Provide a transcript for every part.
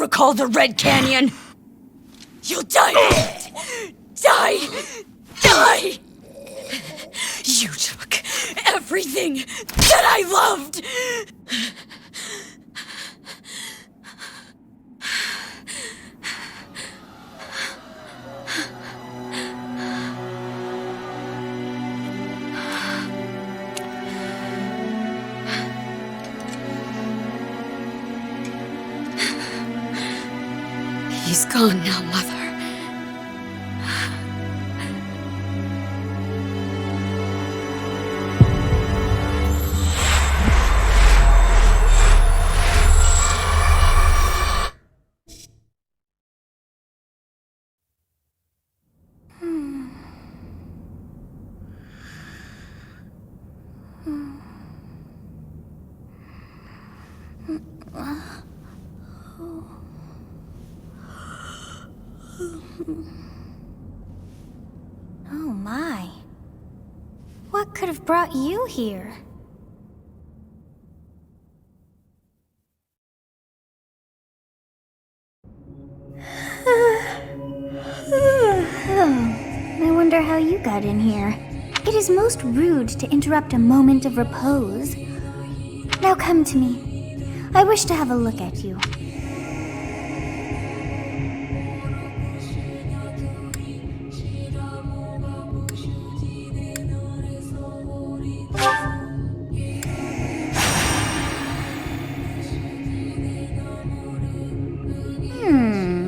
recall the Red Canyon. You'll die in it. Die! You took everything that I loved! He's gone now, Mother. Oh my. What could have brought you here? I wonder how you got in here. It is most rude to interrupt a moment of repose. Now come to me. I wish to have a look at you.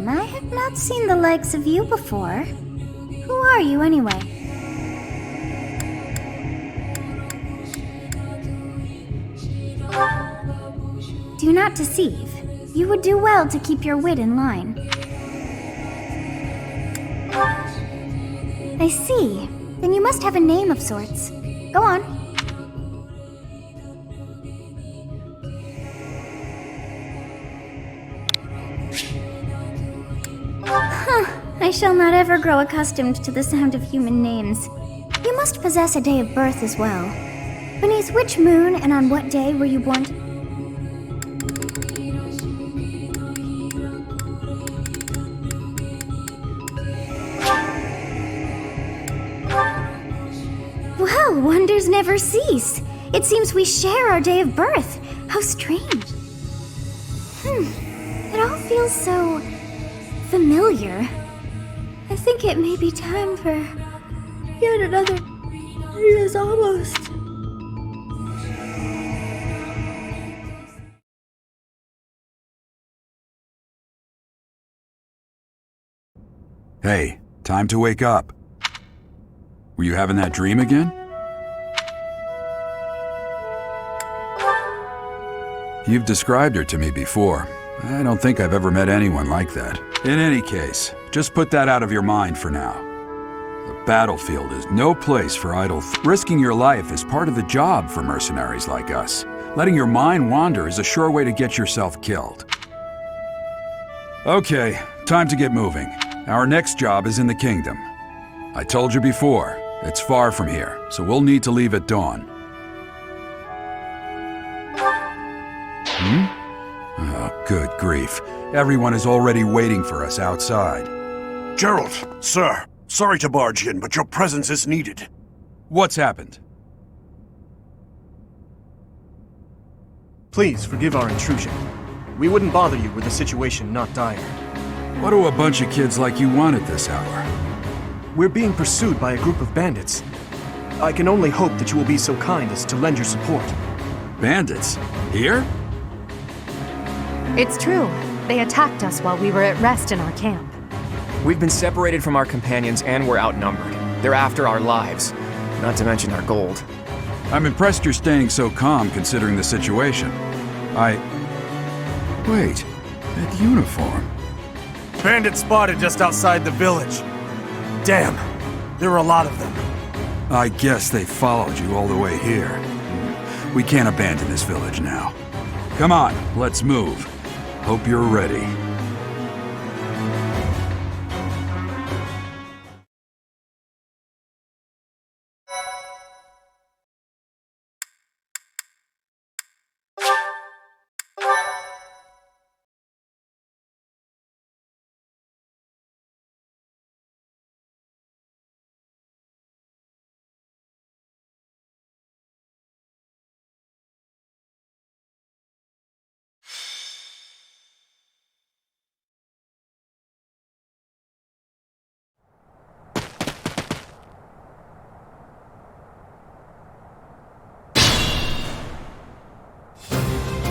I have not seen the likes of you before. Who are you anyway? Do not deceive. You would do well to keep your wit in line. I see. Then you must have a name of sorts. Go on. I shall not ever grow accustomed to the sound of human names. You must possess a day of birth as well. Beneath which moon and on what day were you born? Well, wonders never cease. It seems we share our day of birth. How strange. It all feels so familiar. I think it may be time for yet another. It is almost. Hey, time to wake up. Were you having that dream again? You've described her to me before. I don't think I've ever met anyone like that. In any case, just put that out of your mind for now. The battlefield is no place for idle risking your life is part of the job for mercenaries like us. Letting your mind wander is a sure way to get yourself killed. Okay, time to get moving. Our next job is in the kingdom. I told you before, it's far from here, so we'll need to leave at dawn. Oh, good grief. Everyone is already waiting for us outside. Gerald, sir, sorry to barge in, but your presence is needed. What's happened? Please forgive our intrusion. We wouldn't bother you were the situation not dire. What do a bunch of kids like you want at this hour? We're being pursued by a group of bandits. I can only hope that you will be so kind as to lend your support. Bandits? Here? It's true. They attacked us while we were at rest in our camp. We've been separated from our companions and we're outnumbered. They're after our lives, not to mention our gold. I'm impressed you're staying so calm considering the situation. Wait, that uniform. Bandits spotted just outside the village. Damn, there are a lot of them. I guess they followed you all the way here. We can't abandon this village now. Come on, let's move. Hope you're ready.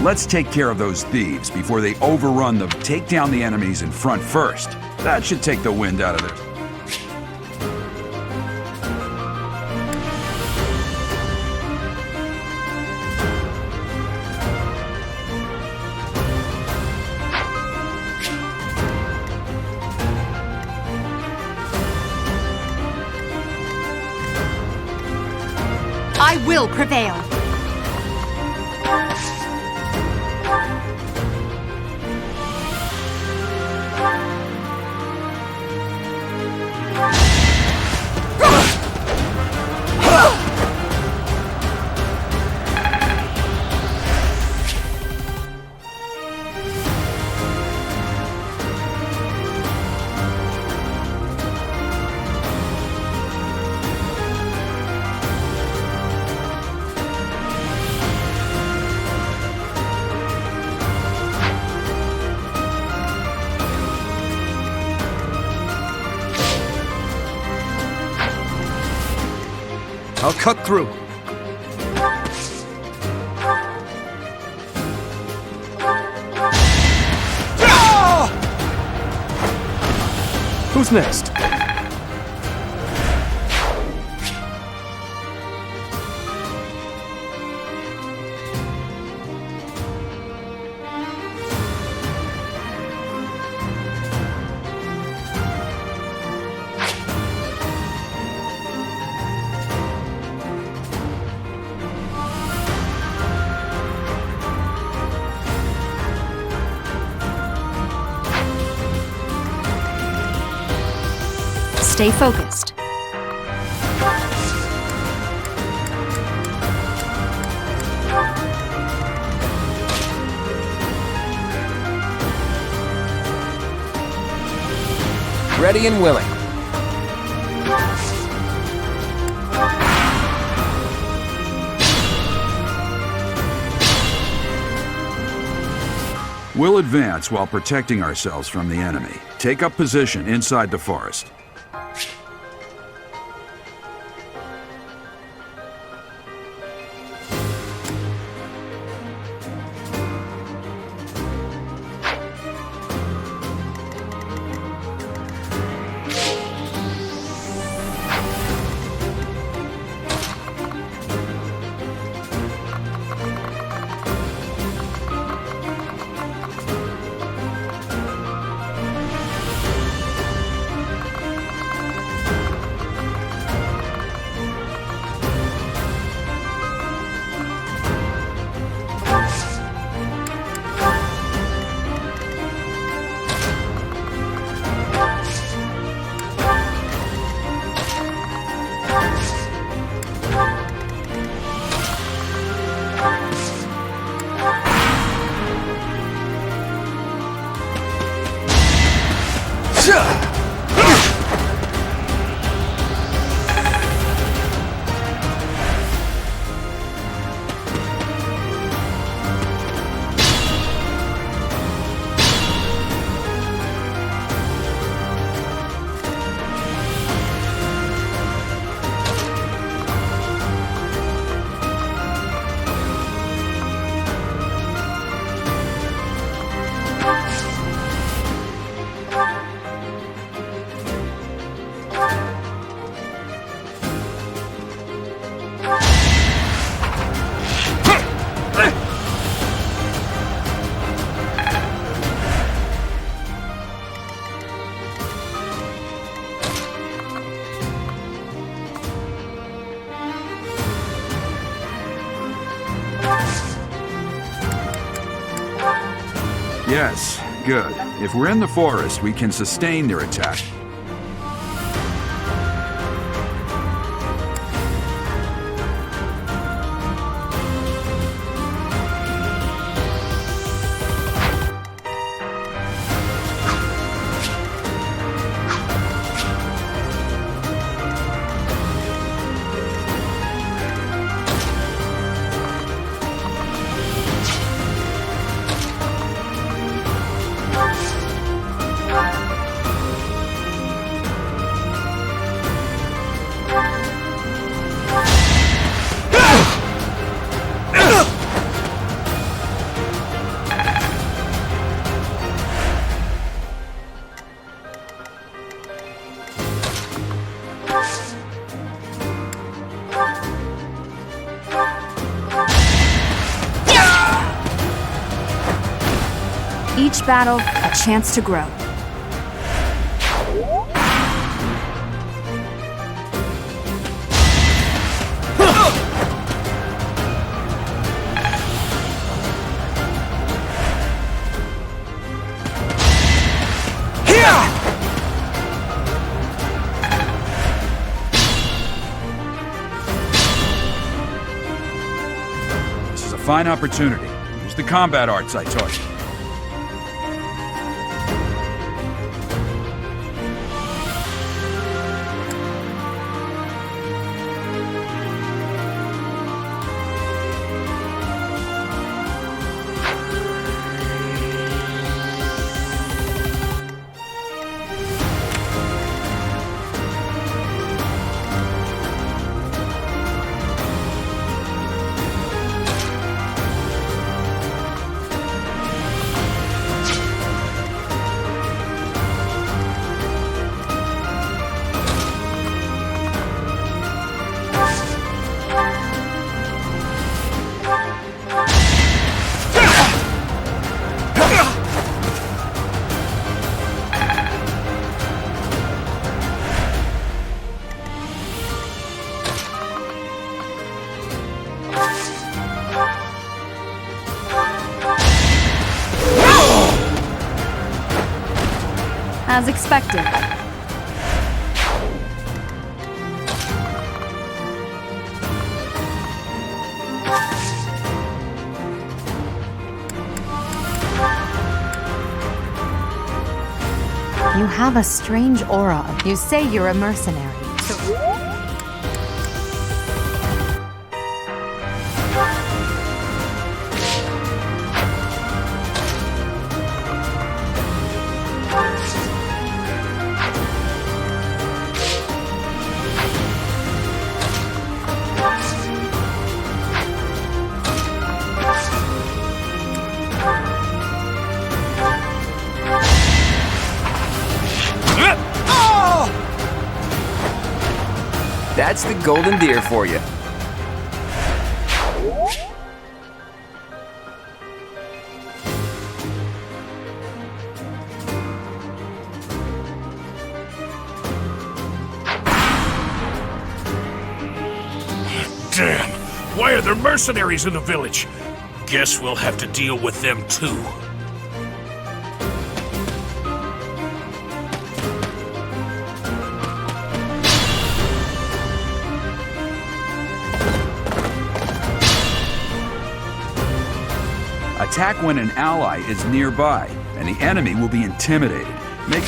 Let's take care of those thieves before they overrun the... Take down the enemies in front first. That should take the wind out of their... I will prevail. I'll cut through. Who's next? Stay focused. Ready and willing. We'll advance while protecting ourselves from the enemy. Take up position inside the forest. Yes, good. If we're in the forest, we can sustain their attack. Each battle, a chance to grow. This is a fine opportunity. Use the combat arts I taught you. As expected. You have a strange aura. You say you're a mercenary. That's the golden deer for you. Damn! Why are there mercenaries in the village? Guess we'll have to deal with them too. Attack when an ally is nearby, and the enemy will be intimidated. Make...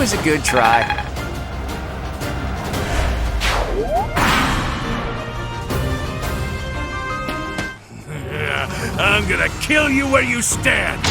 was a good try. I'm gonna kill you where you stand!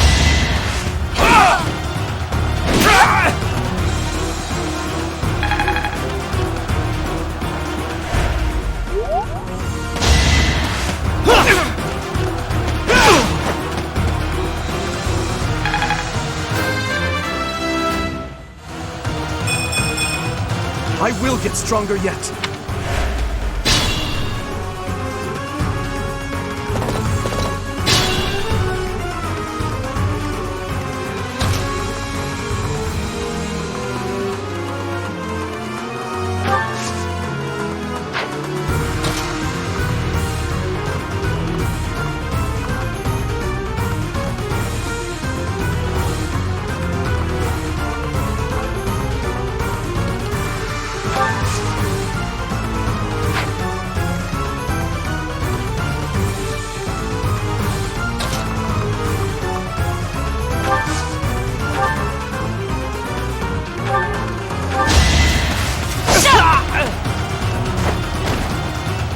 I will get stronger yet.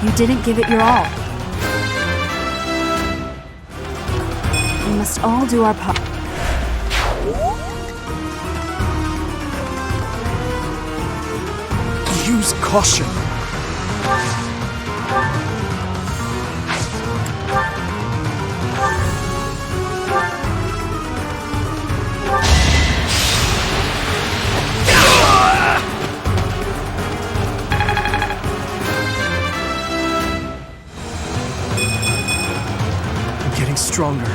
You didn't give it your all. We must all do our part. Use caution. I'm getting stronger.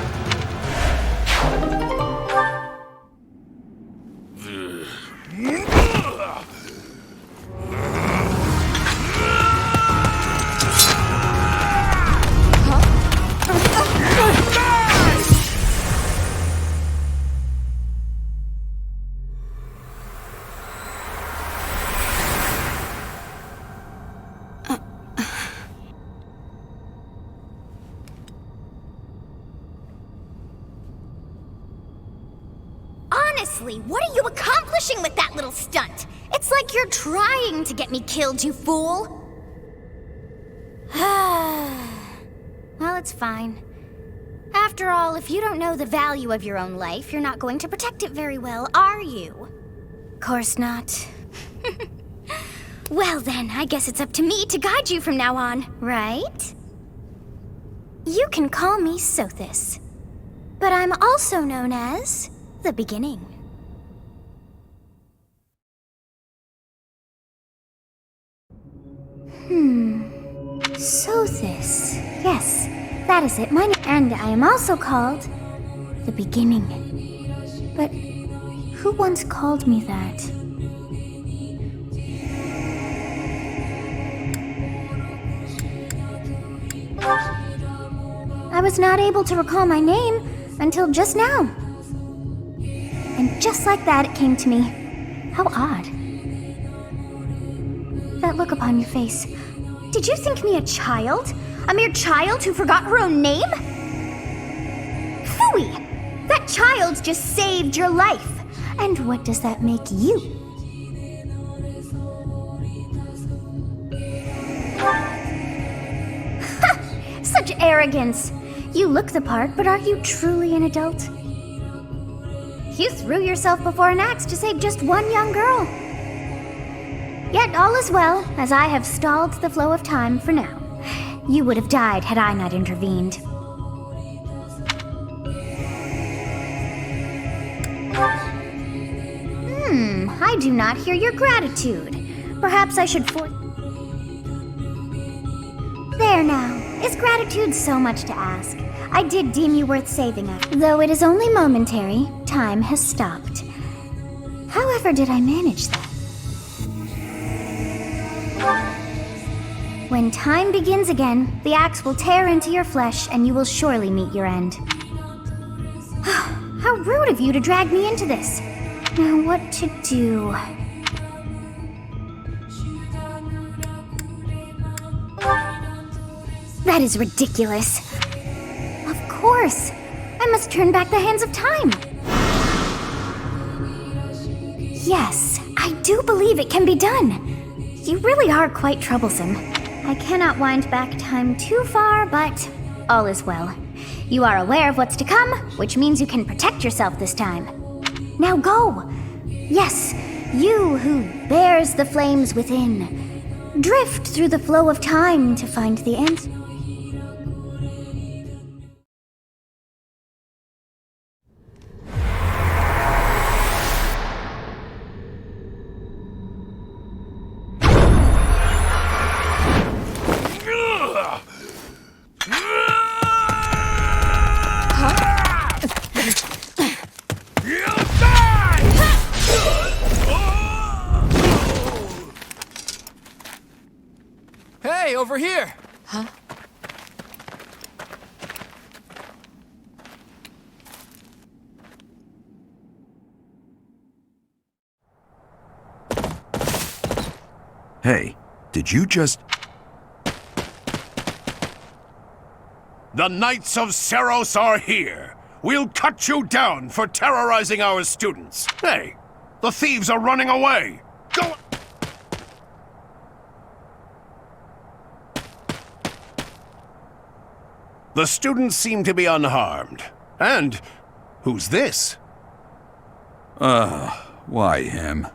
Honestly, what are you accomplishing with that little stunt? It's like you're trying to get me killed, you fool! Well, it's fine. After all, if you don't know the value of your own life, you're not going to protect it very well, are you? Course not. Well then, I guess it's up to me to guide you from now on, right? You can call me Sothis, but I'm also known as the Beginning. Sothis. Yes, that is it. And I am also called the Beginning. But who once called me that? I was not able to recall my name until just now. And just like that, it came to me. How odd. That look upon your face. Did you think me a child? A mere child who forgot her own name? Phooey! That child just saved your life. And what does that make you? Ha! Such arrogance! You look the part, but are you truly an adult? You threw yourself before an axe to save just one young girl. Yet all is well, as I have stalled the flow of time for now. You would have died had I not intervened. I do not hear your gratitude. Perhaps I should There now. Is gratitude so much to ask? I did deem you worth saving after. Though it is only momentary, time has stopped. However did I manage that? When time begins again, the axe will tear into your flesh and you will surely meet your end. How rude of you to drag me into this. Now what to do? That is ridiculous. Of course. I must turn back the hands of time. Yes, I do believe it can be done. You really are quite troublesome. I cannot wind back time too far, but all is well. You are aware of what's to come, which means you can protect yourself this time. Now go! Yes, you who bears the flames within. Drift through the flow of time to find the end. Hey, over here! Huh? Hey, did you just... The Knights of Seros are here. We'll cut you down for terrorizing our students. Hey, the thieves are running away. Go... The students seem to be unharmed. And who's this? Why him?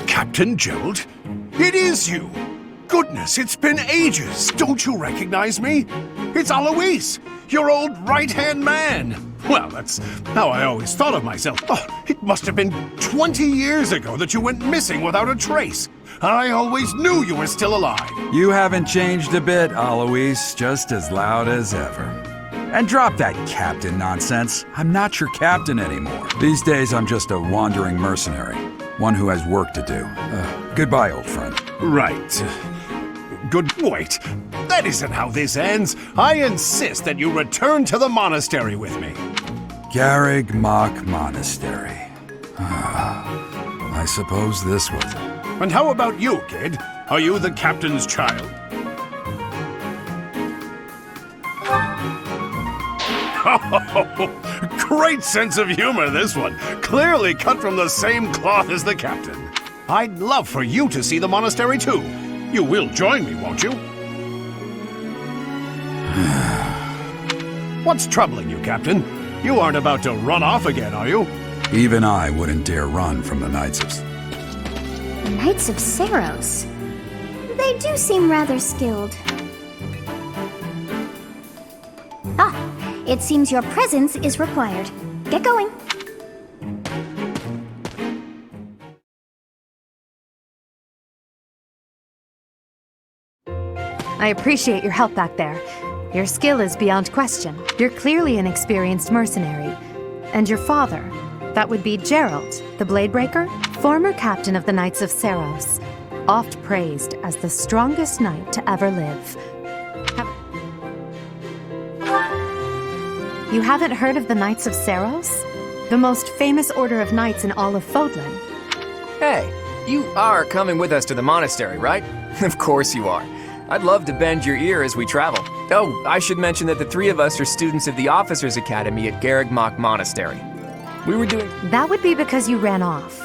Captain Gerald? It is you! Goodness, it's been ages! Don't you recognize me? It's Alois, your old right-hand man! Well, that's how I always thought of myself. Oh, it must have been 20 years ago that you went missing without a trace. I always knew you were still alive. You haven't changed a bit, Alois, just as loud as ever. And drop that captain nonsense. I'm not your captain anymore. These days, I'm just a wandering mercenary. One who has work to do. Goodbye, old friend. Right. Wait, that isn't how this ends. I insist that you return to the monastery with me. Garreg Mach Monastery. I suppose this was it. And how about you, kid? Are you the captain's child? Oh, great sense of humor, this one. Clearly cut from the same cloth as the captain. I'd love for you to see the monastery, too. You will join me, won't you? What's troubling you, Captain? You aren't about to run off again, are you? Even I wouldn't dare run from the Knights of... The Knights of Seros. They do seem rather skilled. Ah, it seems your presence is required. Get going. I appreciate your help back there. Your skill is beyond question. You're clearly an experienced mercenary. And your father, that would be Gerald, the Bladebreaker, former captain of the Knights of Seros, oft praised as the strongest knight to ever live. You haven't heard of the Knights of Seros? The most famous order of knights in all of Fodlan. Hey, you are coming with us to the monastery, right? Of course you are. I'd love to bend your ear as we travel. Oh, I should mention that the three of us are students of the Officers' Academy at Garreg Mach Monastery. We were doing... That would be because you ran off.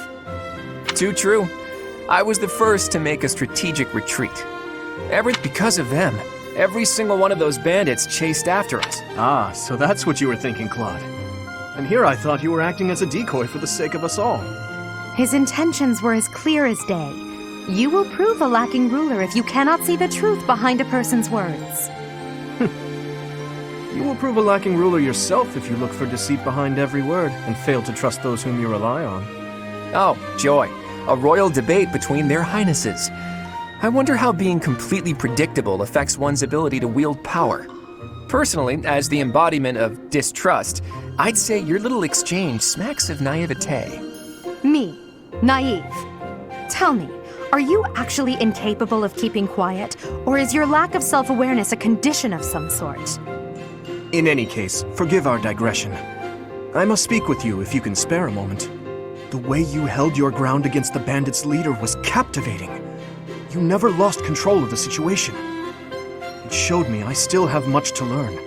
Too true. I was the first to make a strategic retreat. Because of them. Every single one of those bandits chased after us. Ah, so that's what you were thinking, Claude. And here I thought you were acting as a decoy for the sake of us all. His intentions were as clear as day. You will prove a lacking ruler if you cannot see the truth behind a person's words. You will prove a lacking ruler yourself if you look for deceit behind every word and fail to trust those whom you rely on. Oh, joy. A royal debate between their highnesses. I wonder how being completely predictable affects one's ability to wield power. Personally, as the embodiment of distrust, I'd say your little exchange smacks of naivete. Me, naive. Tell me, Are you actually incapable of keeping quiet, or is your lack of self-awareness a condition of some sort? In any case, forgive our digression. I must speak with you if you can spare a moment. The way you held your ground against the bandits' leader was captivating. You never lost control of the situation. It showed me I still have much to learn.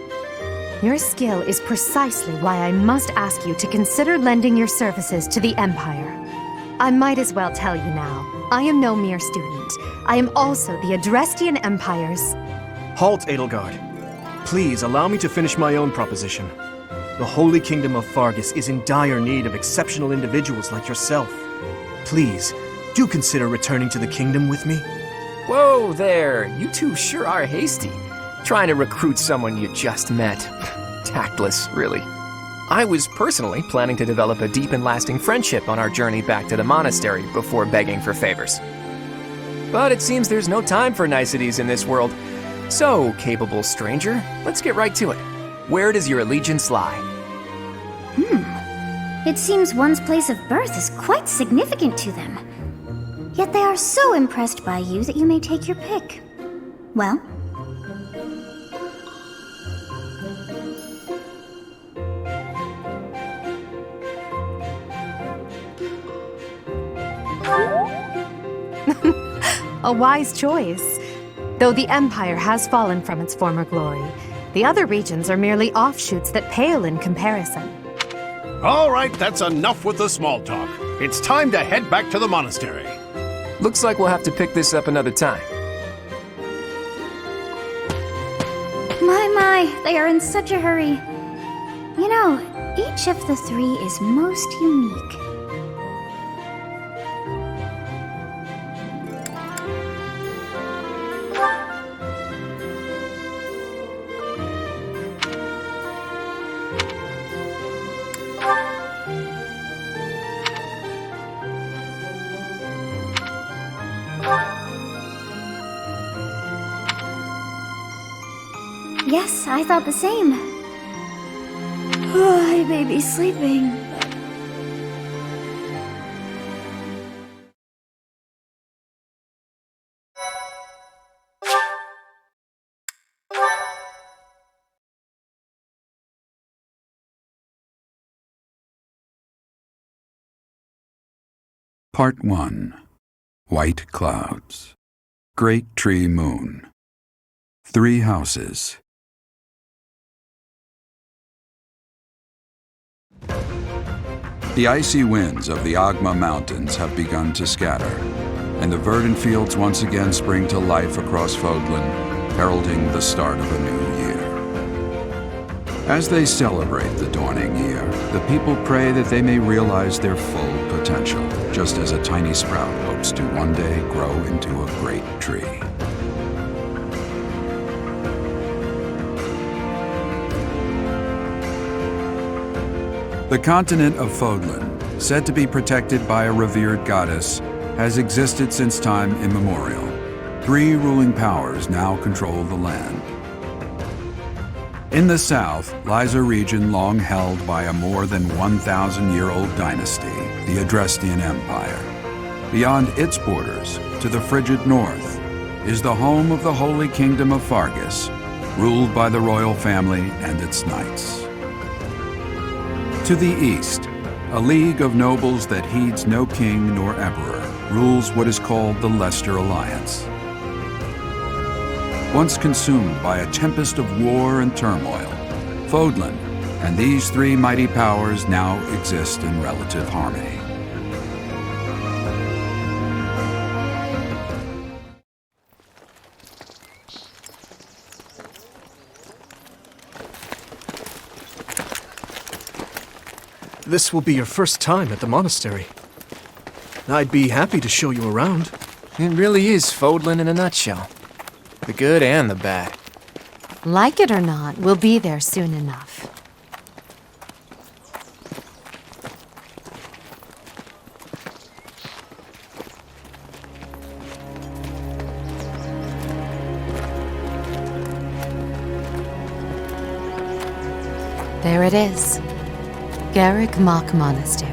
Your skill is precisely why I must ask you to consider lending your services to the Empire. I might as well tell you now, I am no mere student. I am also the Adrestian Empire's... Halt, Edelgard. Please allow me to finish my own proposition. The Holy Kingdom of Fargus is in dire need of exceptional individuals like yourself. Please, do consider returning to the kingdom with me. Whoa there, you two sure are hasty. Trying to recruit someone you just met. Tactless, really. I was personally planning to develop a deep and lasting friendship on our journey back to the monastery before begging for favors. But it seems there's no time for niceties in this world. So, capable stranger, let's get right to it. Where does your allegiance lie? It seems one's place of birth is quite significant to them. Yet they are so impressed by you that you may take your pick. Well? A wise choice. Though the Empire has fallen from its former glory, the other regions are merely offshoots that pale in comparison. All right, that's enough with the small talk. It's time to head back to the monastery. Looks like we'll have to pick this up another time. My, they are in such a hurry. You know, each of the three is most unique. Yes, I thought the same. Oh, I may be sleeping. Part 1. White Clouds. Great Tree Moon. 3 houses. The icy winds of the Agma Mountains have begun to scatter, and the verdant fields once again spring to life across Fodlan, heralding the start of a new year. As they celebrate the dawning year, the people pray that they may realize their full potential, just as a tiny sprout hopes to one day grow into a great tree. The continent of Fodlan, said to be protected by a revered goddess, has existed since time immemorial. 3 ruling powers now control the land. In the south lies a region long held by a more than 1,000-year-old dynasty, the Adrestian Empire. Beyond its borders, to the frigid north, is the home of the Holy Kingdom of Fargus, ruled by the royal family and its knights. To the east, a league of nobles that heeds no king nor emperor rules what is called the Leicester Alliance. Once consumed by a tempest of war and turmoil, Fodlan and these 3 mighty powers now exist in relative harmony. This will be your first time at the monastery. I'd be happy to show you around. It really is Fodlan in a nutshell. The good and the bad. Like it or not, we'll be there soon enough. There it is. Garrick Mock Monastery.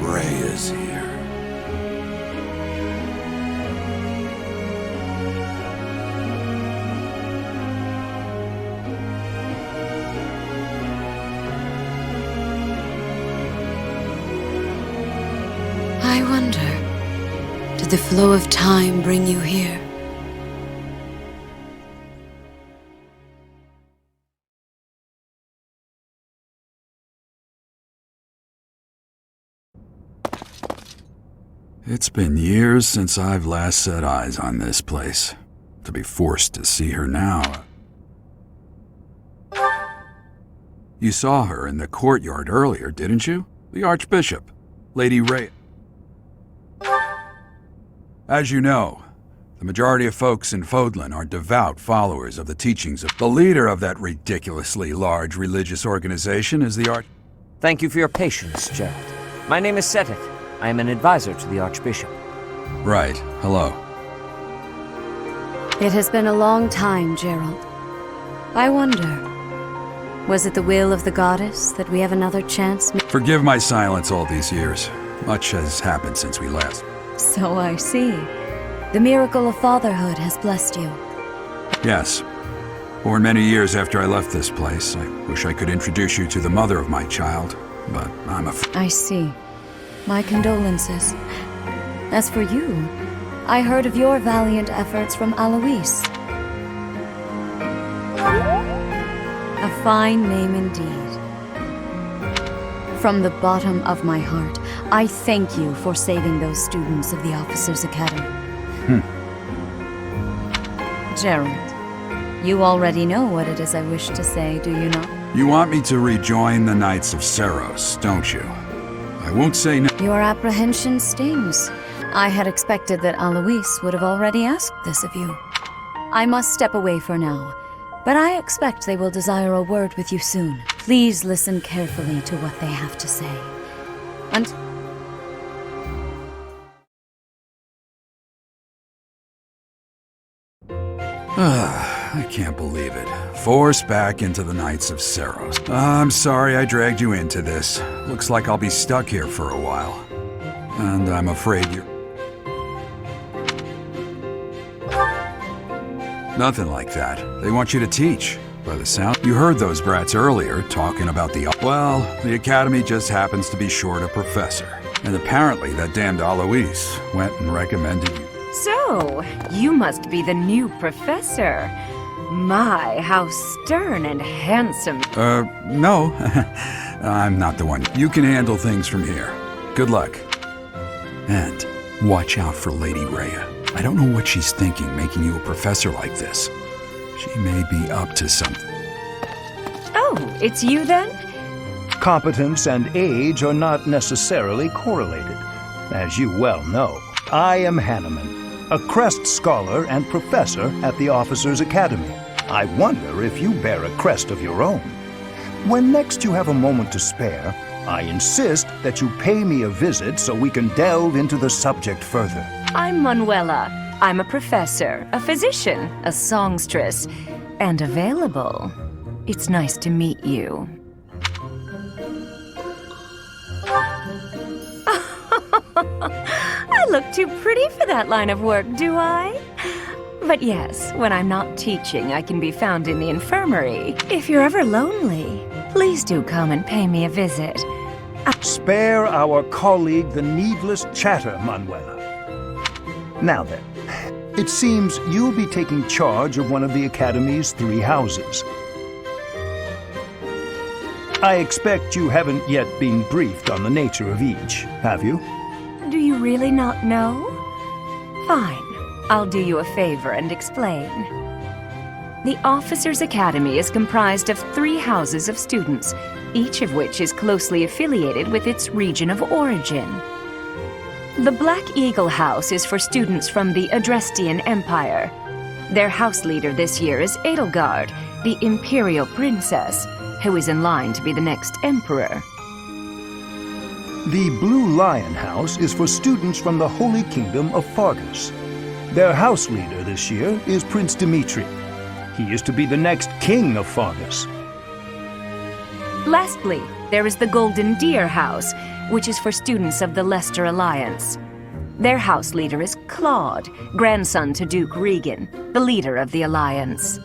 Rhea's here. I wonder, did the flow of time bring you here? It's been years since I've last set eyes on this place. To be forced to see her now. You saw her in the courtyard earlier, didn't you? The Archbishop, Lady Rhea. As you know, the majority of folks in Fodlan are devout followers of the teachings of the leader of that ridiculously large religious organization is the Thank you for your patience, Gerald. My name is Seteth. I am an advisor to the Archbishop. Right. Hello. It has been a long time, Gerald. I wonder, was it the will of the goddess that we have another chance? Forgive my silence all these years. Much has happened since we last. So I see. The miracle of fatherhood has blessed you. Yes. Born many years after I left this place. I wish I could introduce you to the mother of my child, but I'm afraid. I see. My condolences. As for you, I heard of your valiant efforts from Alois. A fine name indeed. From the bottom of my heart, I thank you for saving those students of the Officers' Academy. Gerald, you already know what it is I wish to say, do you not? You want me to rejoin the Knights of Seros, don't you? I won't say no. Your apprehension stings. I had expected that Alois would have already asked this of you. I must step away for now, but I expect they will desire a word with you soon. Please listen carefully to what they have to say. And I can't believe it. Forced back into the Knights of Seros. I'm sorry I dragged you into this. Looks like I'll be stuck here for a while. And I'm afraid you're... Nothing like that. They want you to teach. By the sound, you heard those brats earlier talking about the... Well, the Academy just happens to be short a professor. And apparently that damned Alois went and recommended you. So, you must be the new professor. My, how stern and handsome. No. I'm not the one. You can handle things from here. Good luck. And watch out for Lady Rhea. I don't know what she's thinking making you a professor like this. She may be up to something. Oh, it's you then? Competence and age are not necessarily correlated. As you well know, I am Hanneman, a crest scholar and professor at the Officers' Academy. I wonder if you bear a crest of your own. When next you have a moment to spare, I insist that you pay me a visit so we can delve into the subject further. I'm Manuela. I'm a professor, a physician, a songstress, and available. It's nice to meet you. I look too pretty for that line of work, do I? But yes, when I'm not teaching, I can be found in the infirmary. If you're ever lonely, please do come and pay me a visit. Spare our colleague the needless chatter, Manuela. Now then, it seems you'll be taking charge of one of the Academy's 3 houses. I expect you haven't yet been briefed on the nature of each, have you? Do you really not know? Fine. I'll do you a favor and explain. The Officers' Academy is comprised of 3 houses of students, each of which is closely affiliated with its region of origin. The Black Eagle House is for students from the Adrestian Empire. Their house leader this year is Edelgard, the Imperial Princess, who is in line to be the next Emperor. The Blue Lion House is for students from the Holy Kingdom of Fargus. Their house leader this year is Prince Dimitri. He is to be the next king of Fargus. Lastly, there is the Golden Deer House, which is for students of the Leicester Alliance. Their house leader is Claude, grandson to Duke Regan, the leader of the Alliance.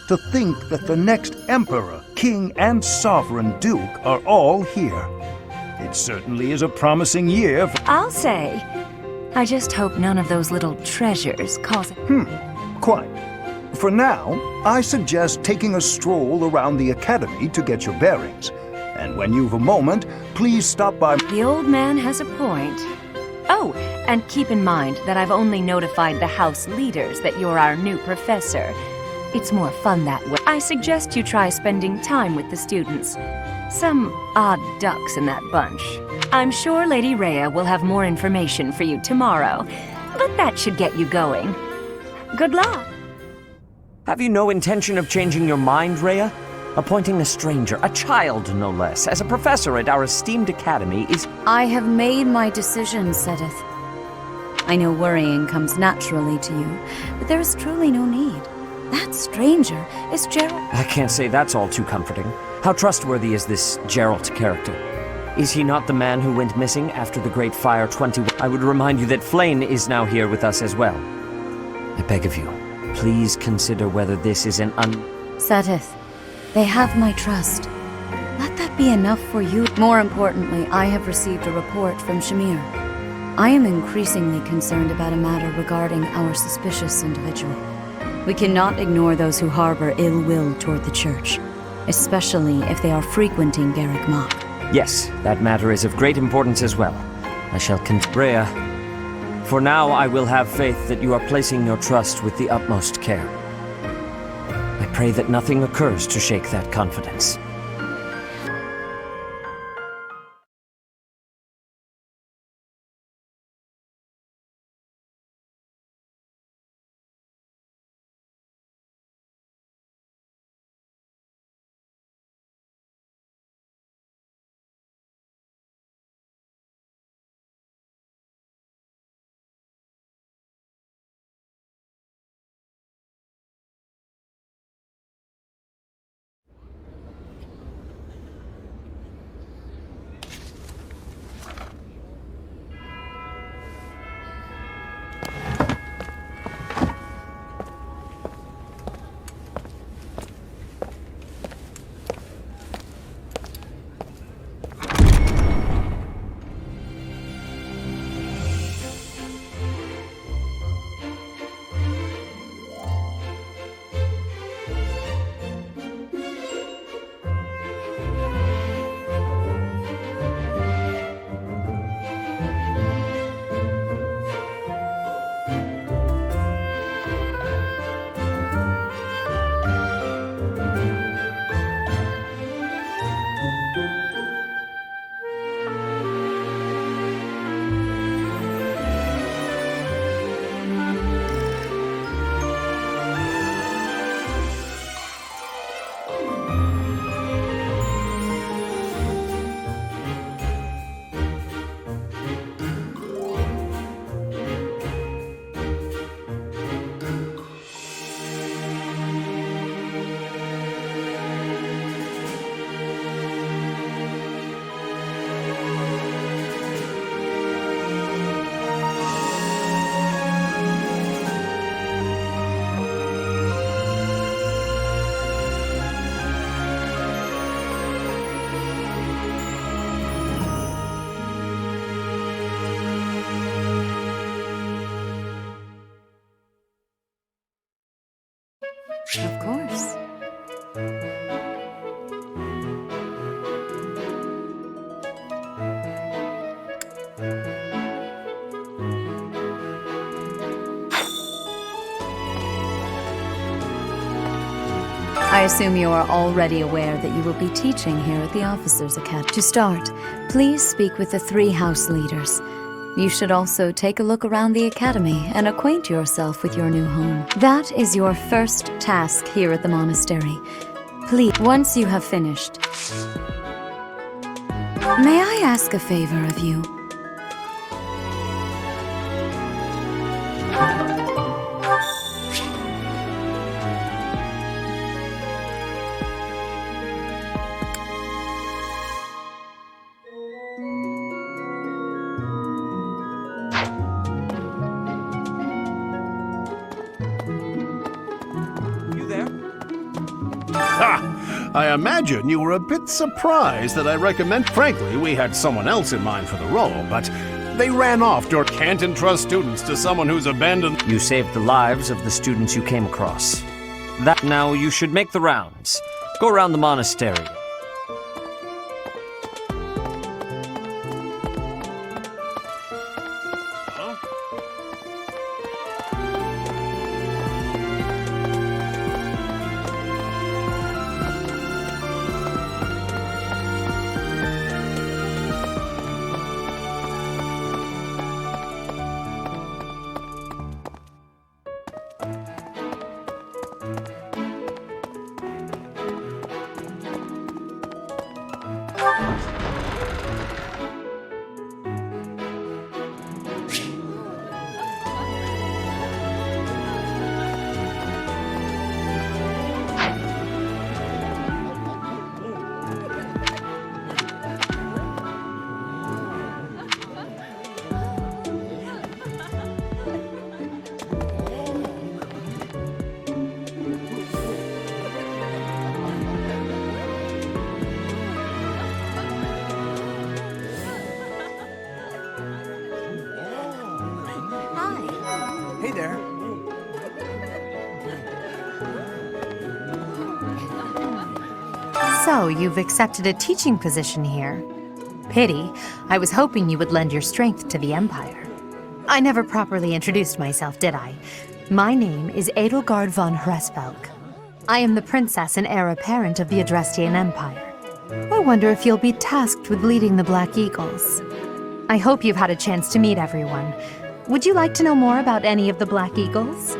To think that the next Emperor, King, and Sovereign Duke are all here. It certainly is a promising year for— I'll say, I just hope none of those little treasures cause— Quite. For now, I suggest taking a stroll around the Academy to get your bearings. And when you've a moment, please stop by— The old man has a point. Oh, and keep in mind that I've only notified the house leaders that you're our new professor. It's more fun that way. I suggest you try spending time with the students. Some odd ducks in that bunch. I'm sure Lady Rhea will have more information for you tomorrow, but that should get you going. Good luck. Have you no intention of changing your mind, Rhea? Appointing a stranger, a child no less, as a professor at our esteemed academy is— I have made my decision, Sedith. I know worrying comes naturally to you, but there is truly no need. That stranger is Gerald. I can't say that's all too comforting. How trustworthy is this Geralt character? Is he not the man who went missing after the Great Fire 21? I would remind you that Flayn is now here with us as well. I beg of you, please consider whether this is an Sedith, they have my trust. Let that be enough for you. More importantly, I have received a report from Shamir. I am increasingly concerned about a matter regarding our suspicious individual. We cannot ignore those who harbor ill will toward the Church, especially if they are frequenting Garrick Mach. Yes, that matter is of great importance as well. I shall Rhea, for now I will have faith that you are placing your trust with the utmost care. I pray that nothing occurs to shake that confidence. Of course. I assume you are already aware that you will be teaching here at the Officers' Academy. To start, please speak with the 3 house leaders. You should also take a look around the academy and acquaint yourself with your new home. That is your first task here at the monastery. Please, once you have finished, may I ask a favor of you? Ha! I imagine you were a bit surprised that I recommend. Frankly, we had someone else in mind for the role, but they ran off or can't entrust students to someone who's abandoned. You saved the lives of the students you came across. That now you should make the rounds. Go around the monastery. Hey there. So, you've accepted a teaching position here. Pity. I was hoping you would lend your strength to the Empire. I never properly introduced myself, did I? My name is Edelgard von Hresvelk. I am the princess and heir apparent of the Adrestian Empire. I wonder if you'll be tasked with leading the Black Eagles. I hope you've had a chance to meet everyone. Would you like to know more about any of the Black Eagles?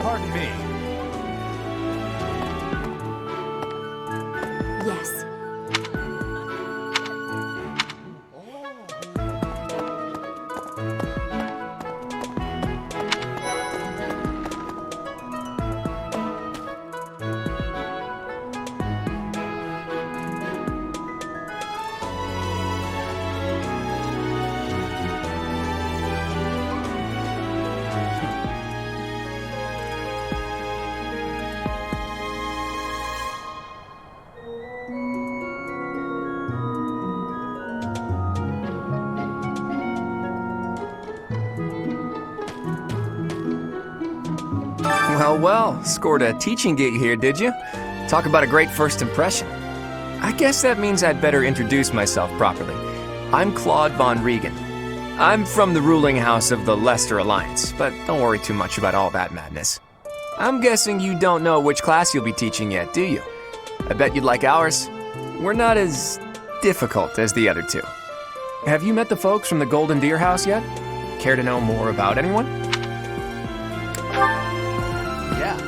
Pardon me. Yes. Well, scored a teaching gig here, did you? Talk about a great first impression. I guess that means I'd better introduce myself properly. I'm Claude von Regan. I'm from the ruling house of the Leicester Alliance, but don't worry too much about all that madness. I'm guessing you don't know which class you'll be teaching yet, do you? I bet you'd like ours. We're not as difficult as the other two. Have you met the folks from the Golden Deer House yet? Care to know more about anyone? Yeah.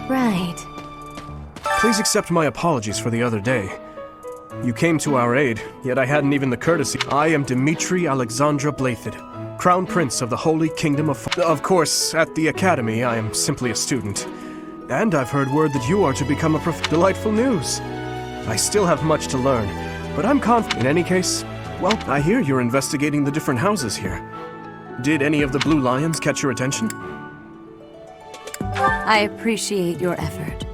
Right. Please accept my apologies for the other day. You came to our aid, yet I hadn't even the courtesy. I am Dmitri Alexandra Blathid, Crown Prince of the Holy Kingdom of... Of course, at the Academy, I am simply a student. And I've heard word that you are to become a Delightful news. I still have much to learn, but I'm confident. In any case, well, I hear you're investigating the different houses here. Did any of the Blue Lions catch your attention? I appreciate your effort.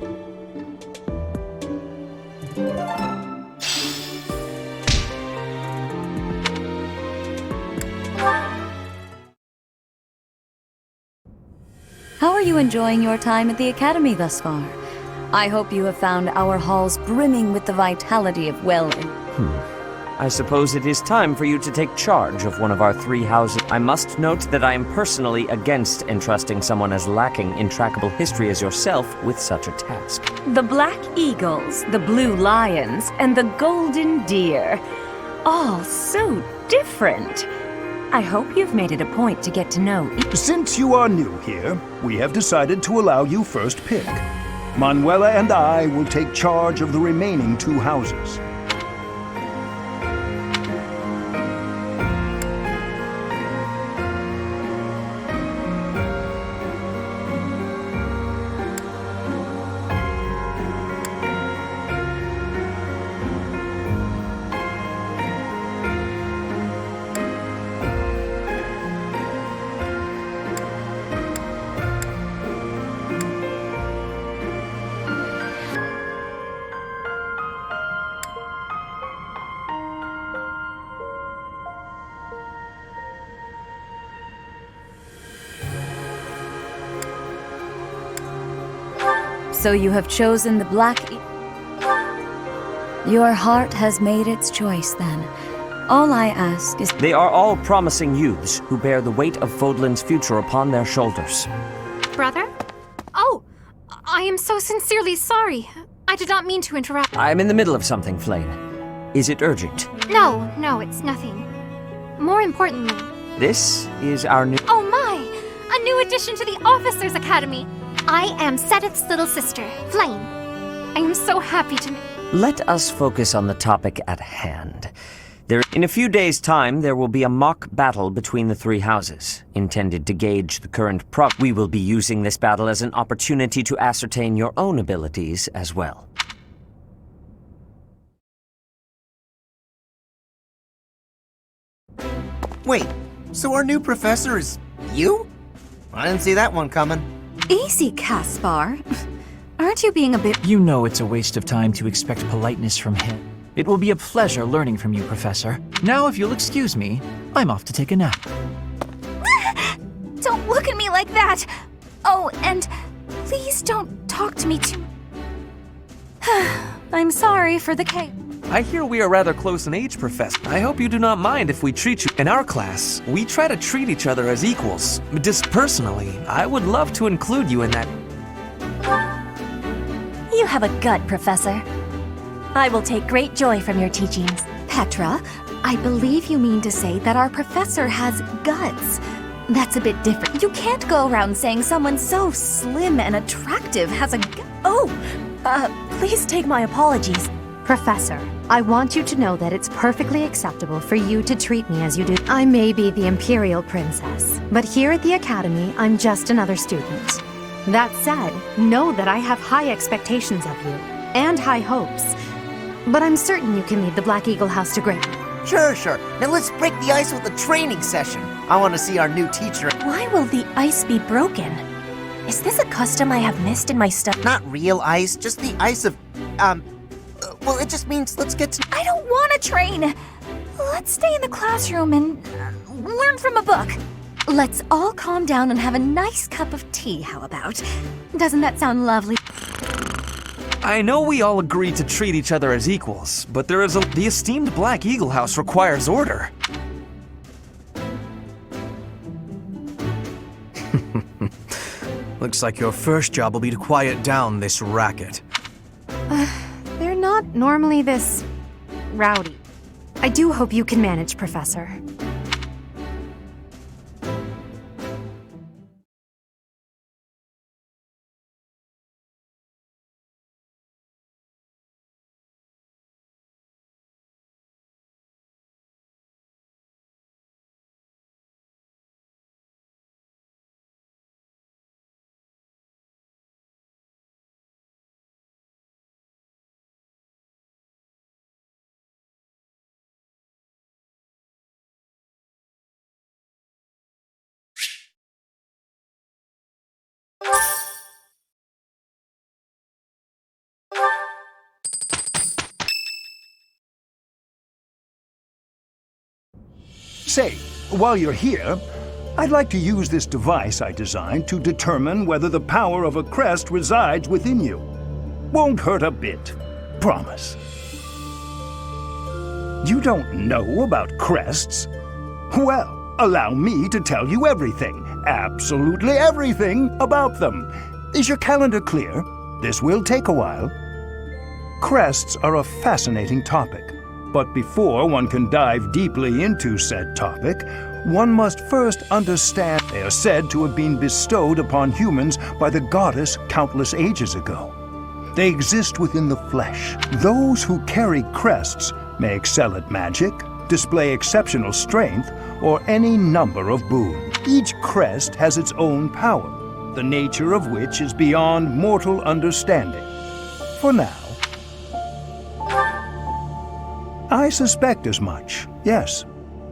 How are you enjoying your time at the Academy thus far? I hope you have found our halls brimming with the vitality of I suppose it is time for you to take charge of one of our 3 houses. I must note that I am personally against entrusting someone as lacking in trackable history as yourself with such a task. The Black Eagles, the Blue Lions, and the Golden Deer. All so different. I hope you've made it a point to get to know each. Since you are new here, we have decided to allow you first pick. Manuela and I will take charge of the remaining 2 houses. So you have chosen the Your heart has made its choice, then. All I ask is... They are all promising youths who bear the weight of Fodlan's future upon their shoulders. Brother? Oh, I am so sincerely sorry. I did not mean to interrupt. I'm in the middle of something, Flame. Is it urgent? No, it's nothing. More importantly... This is our new... Oh my! A new addition to the Officers' Academy! I am Sedith's little sister, Flame. I am so happy to... Let us focus on the topic at hand. In a few days' time, there will be a mock battle between the three houses, intended to gauge the current We will be using this battle as an opportunity to ascertain your own abilities as well. Wait, so our new professor is you? I didn't see that one coming. Easy, Caspar. Aren't you being a bit... You know it's a waste of time to expect politeness from him. It will be a pleasure learning from you, Professor. Now, if you'll excuse me, I'm off to take a nap. Don't look at me like that! Oh, and please don't talk to me too... I'm sorry for the chaos. I hear we are rather close in age, Professor. I hope you do not mind if we treat you. In our class, we try to treat each other as equals. Just personally, I would love to include you in that. You have a gut, Professor. I will take great joy from your teachings. Petra, I believe you mean to say that our professor has guts. That's a bit different. You can't go around saying someone so slim and attractive has a Please take my apologies. Professor, I want you to know that it's perfectly acceptable for you to treat me as you do. I may be the Imperial Princess, but here at the Academy, I'm just another student. That said, know that I have high expectations of you, and high hopes. But I'm certain you can lead the Black Eagle House to great. Sure. Now let's break the ice with a training session. I want to see our new teacher. Why will the ice be broken? Is this a custom I have missed in my study? Not real ice, just the ice of, well, it just means let's get to... I don't want to train! Let's stay in the classroom and learn from a book. Let's all calm down and have a nice cup of tea, how about? Doesn't that sound lovely? I know we all agree to treat each other as equals, but the esteemed Black Eagle House requires order. Looks like your first job will be to quiet down this racket. They're not normally this rowdy. I do hope you can manage, Professor. Say, while you're here, I'd like to use this device I designed to determine whether the power of a crest resides within you. Won't hurt a bit. Promise. You don't know about crests? Well, allow me to tell you everything, absolutely everything about them. Is your calendar clear? This will take a while. Crests are a fascinating topic. But before one can dive deeply into said topic, one must first understand they are said to have been bestowed upon humans by the goddess countless ages ago. They exist within the flesh. Those who carry crests may excel at magic, display exceptional strength, or any number of boons. Each crest has its own power, the nature of which is beyond mortal understanding. For now, I suspect as much, yes.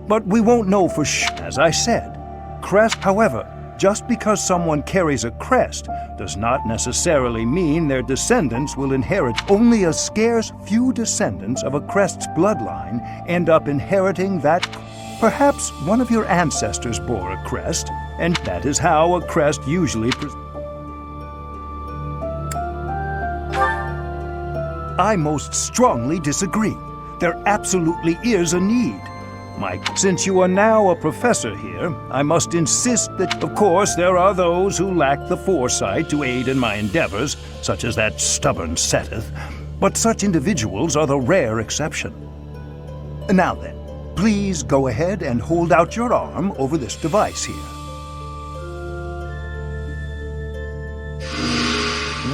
But we won't know for sure, as I said. Crest, however, just because someone carries a crest does not necessarily mean their descendants will inherit. Only a scarce few descendants of a crest's bloodline end up inheriting that. Perhaps one of your ancestors bore a crest, and that is how a crest usually I most strongly disagree. There absolutely is a need. Mike, since you are now a professor here, I must insist that, of course, there are those who lack the foresight to aid in my endeavors, such as that stubborn Seteth, but such individuals are the rare exception. Now then, please go ahead and hold out your arm over this device here.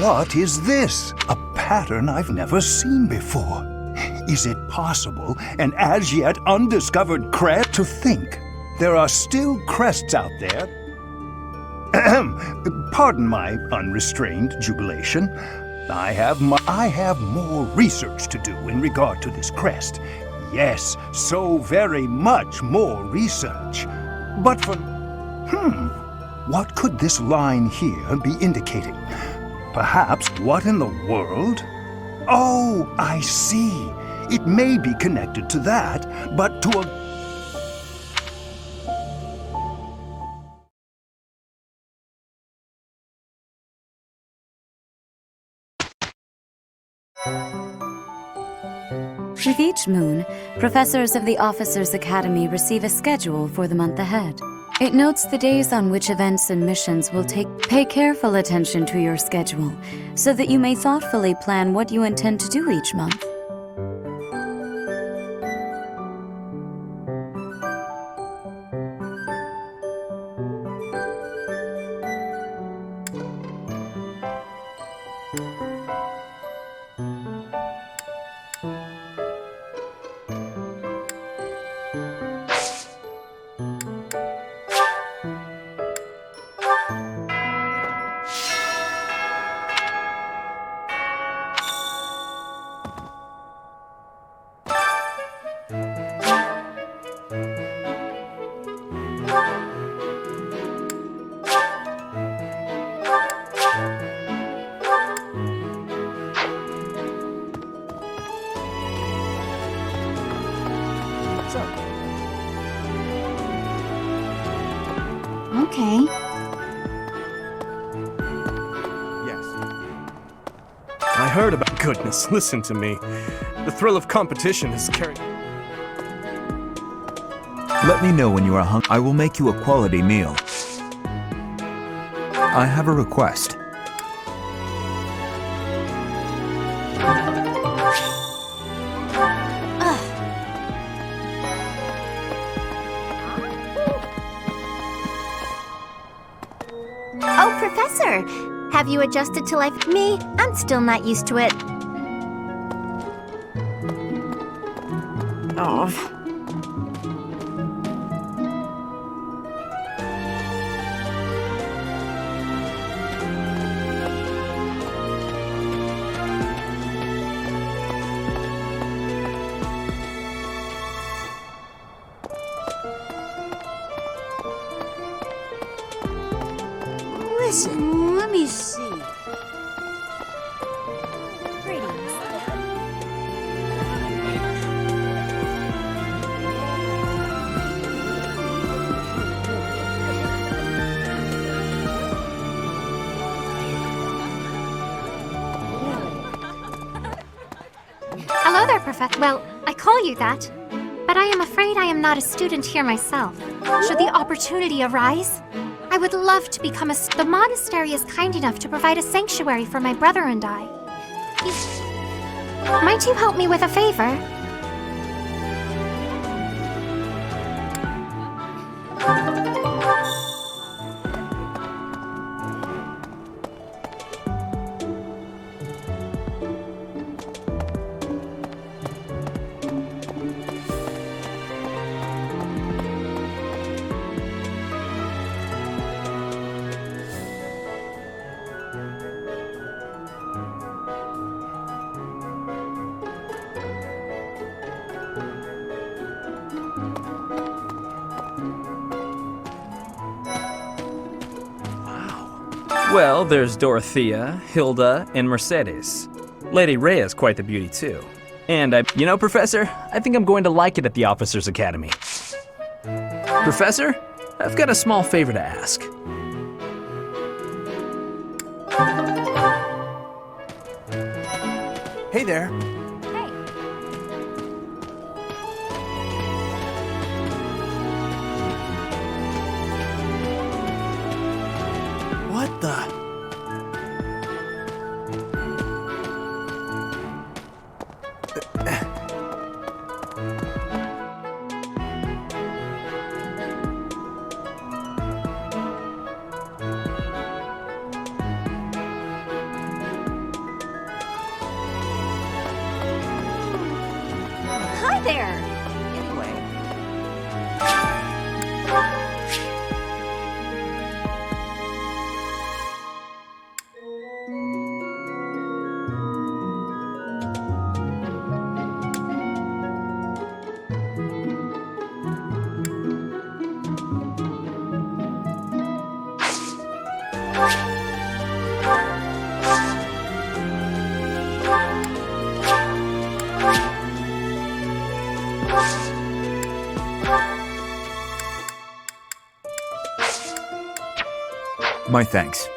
What is this? A pattern I've never seen before. Is it possible an as yet undiscovered crest? To think there are still crests out there. Pardon my unrestrained jubilation. I have more research to do in regard to this crest. Yes, so very much more research. But for... what could this line here be indicating? Perhaps what in the world? Oh, I see. It may be connected to that, but to a... With each moon, professors of the Officers' Academy receive a schedule for the month ahead. It notes the days on which events and missions will take. Pay careful attention to your schedule, so that you may thoughtfully plan what you intend to do each month. Okay. Yes. I heard about... Goodness, listen to me. The thrill of competition is carried... Let me know when you are hungry. I will make you a quality meal. I have a request. Oh, Professor! Have you adjusted to life? Me? I'm still not used to it. Oh. Listen, let me see. Hello there, Professor. Well, I call you that, but I am afraid I am not a student here myself. Should the opportunity arise, I would love to become a... The monastery is kind enough to provide a sanctuary for my brother and I. Might you help me with a favor? Well, there's Dorothea, Hilda, and Mercedes. Lady Rhea's quite the beauty, too. And you know, Professor, I think I'm going to like it at the Officers' Academy. Professor, I've got a small favor to ask. Hey there. Hey. What the? Hi there. Anyway. My thanks.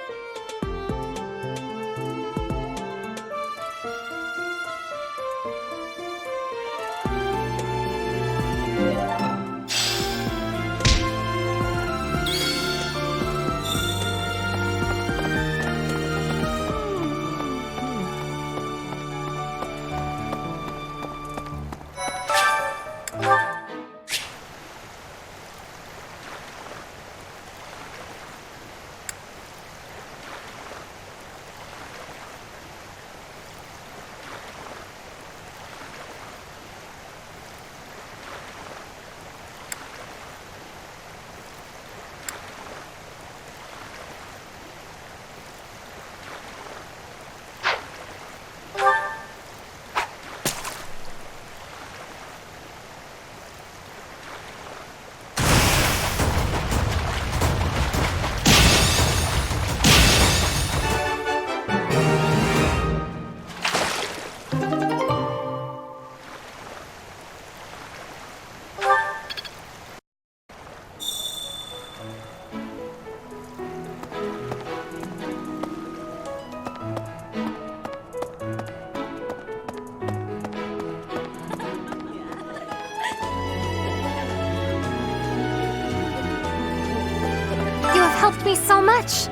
You have helped me so much.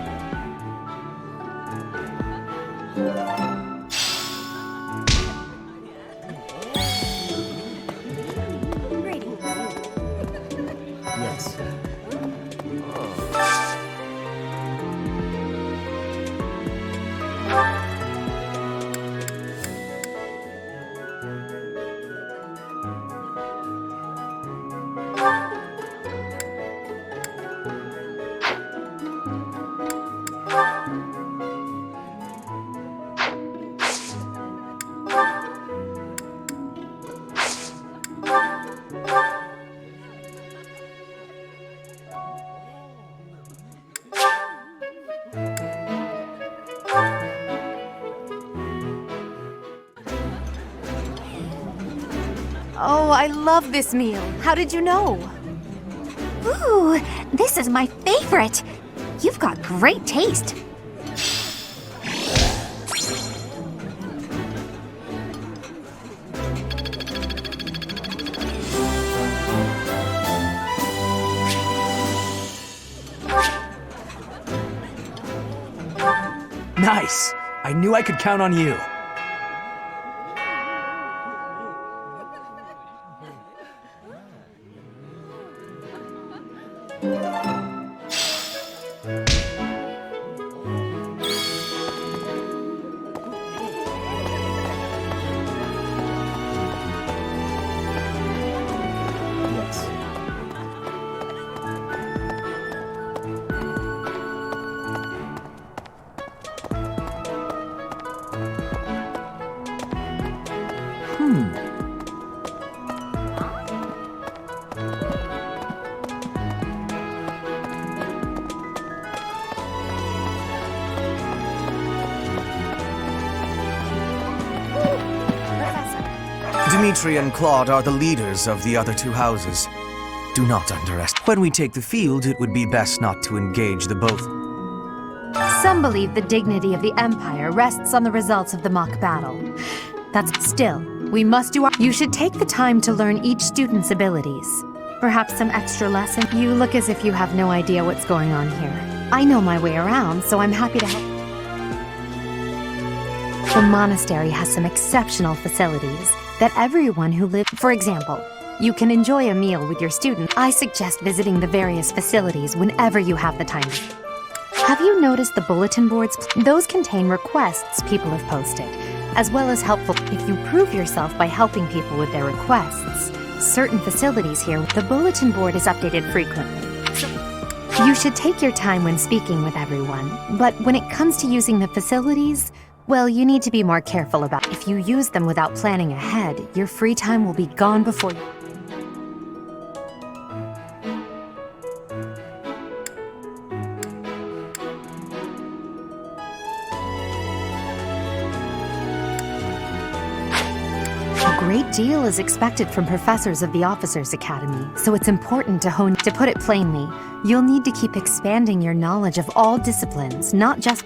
Yes. Oh, I love this meal. How did you know? Ooh, this is my favorite. You've got great taste. Nice! I knew I could count on you. Dimitri and Claude are the leaders of the other two houses. Do not underestimate. When we take the field, it would be best not to engage the both. Some believe the dignity of the Empire rests on the results of the mock battle. That's still. We must do our. You should take the time to learn each student's abilities. Perhaps some extra lesson. You look as if you have no idea what's going on here. I know my way around, so I'm happy to help. The monastery has some exceptional facilities that everyone who lives. For example, you can enjoy a meal with your student. I suggest visiting the various facilities whenever you have the time. Have you noticed the bulletin boards? Those contain requests people have posted, as well as helpful if you prove yourself by helping people with their requests. Certain facilities here, the bulletin board is updated frequently. You should take your time when speaking with everyone, but when it comes to using the facilities, well, you need to be more careful about. If you use them without planning ahead, your free time will be gone before you. A great deal is expected from professors of the Officers Academy, so it's important to hone. To put it plainly, you'll need to keep expanding your knowledge of all disciplines, not just.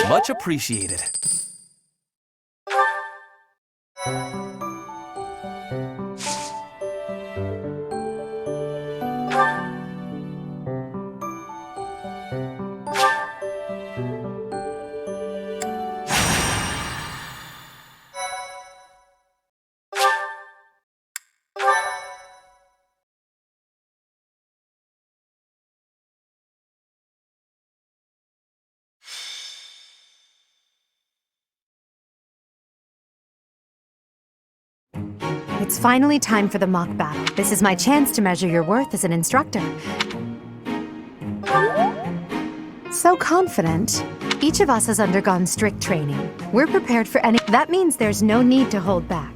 Much appreciated. It's finally time for the mock battle. This is my chance to measure your worth as an instructor. So confident. Each of us has undergone strict training. We're prepared for any. That means there's no need to hold back.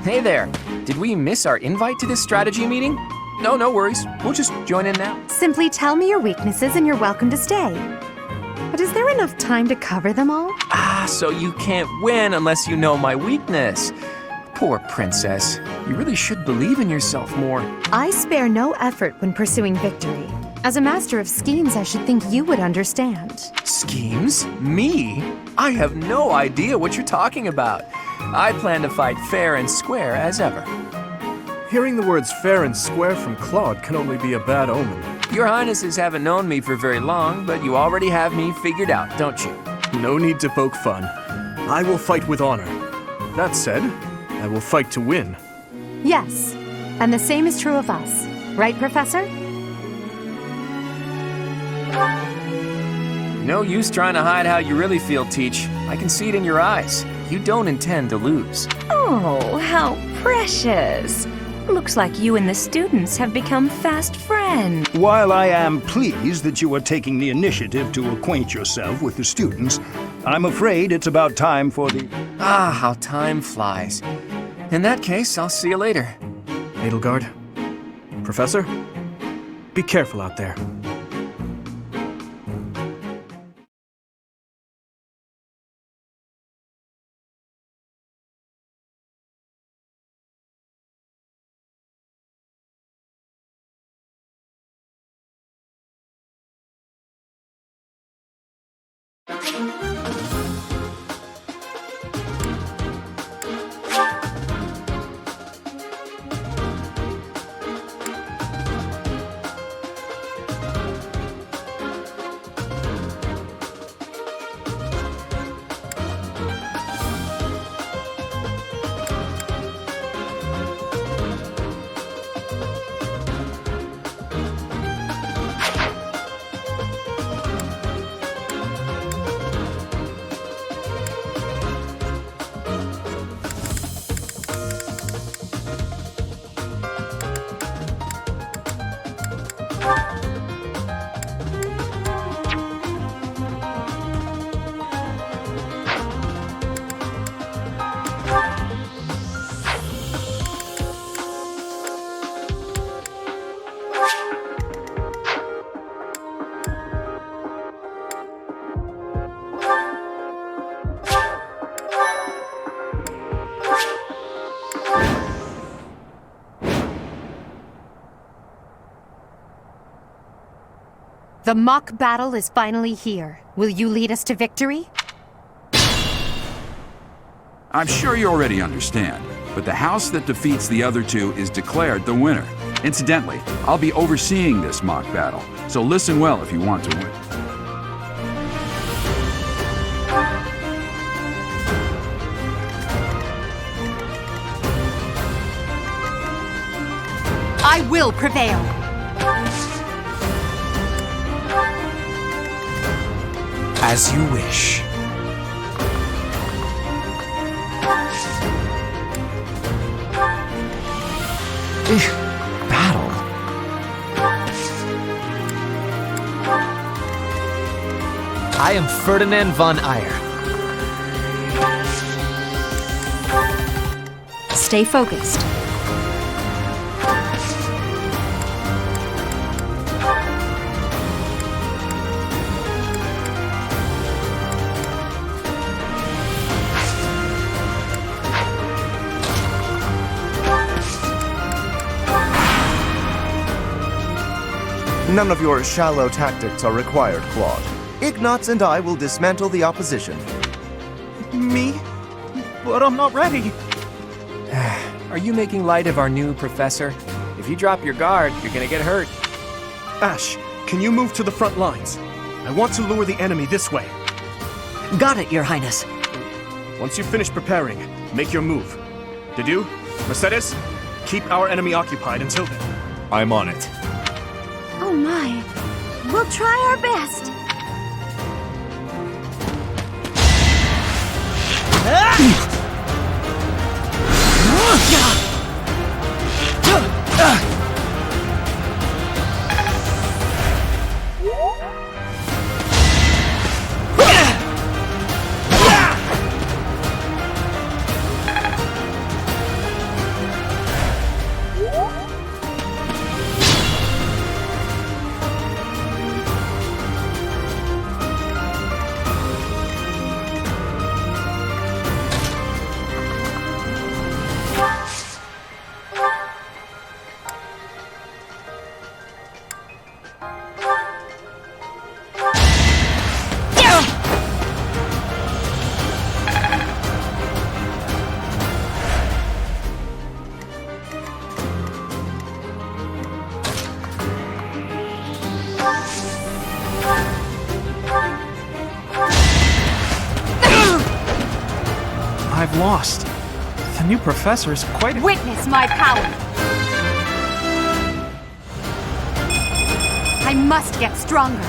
Hey there. Did we miss our invite to this strategy meeting? No worries. We'll just join in now. Simply tell me your weaknesses and you're welcome to stay. But is there enough time to cover them all? So you can't win unless you know my weakness. Poor princess. You really should believe in yourself more. I spare no effort when pursuing victory. As a master of schemes, I should think you would understand. Schemes? Me? I have no idea what you're talking about. I plan to fight fair and square as ever. Hearing the words fair and square from Claude can only be a bad omen. Your Highnesses haven't known me for very long, but you already have me figured out, don't you? No need to poke fun. I will fight with honor. That said, I will fight to win. Yes, and the same is true of us. Right, Professor? No use trying to hide how you really feel, Teach. I can see it in your eyes. You don't intend to lose. Oh, how precious. Looks like you and the students have become fast friends. While I am pleased that you are taking the initiative to acquaint yourself with the students, I'm afraid it's about time for the... How time flies. In that case, I'll see you later. Edelgard, Professor, be careful out there. The mock battle is finally here. Will you lead us to victory? I'm sure you already understand, but the house that defeats the other two is declared the winner. Incidentally, I'll be overseeing this mock battle, so listen well if you want to win. I will prevail. As you wish. Battle. I am Ferdinand von Eyre. Stay focused. None of your shallow tactics are required, Claude. Ignatz and I will dismantle the opposition. Me? But I'm not ready. Are you making light of our new professor? If you drop your guard, you're gonna get hurt. Ash, can you move to the front lines? I want to lure the enemy this way. Got it, Your Highness. Once you finish preparing, make your move. Dedu, Mercedes, keep our enemy occupied until then. I'm on it. Oh my. We'll try our best. I've lost. The new professor is quite a— Witness my power! I must get stronger.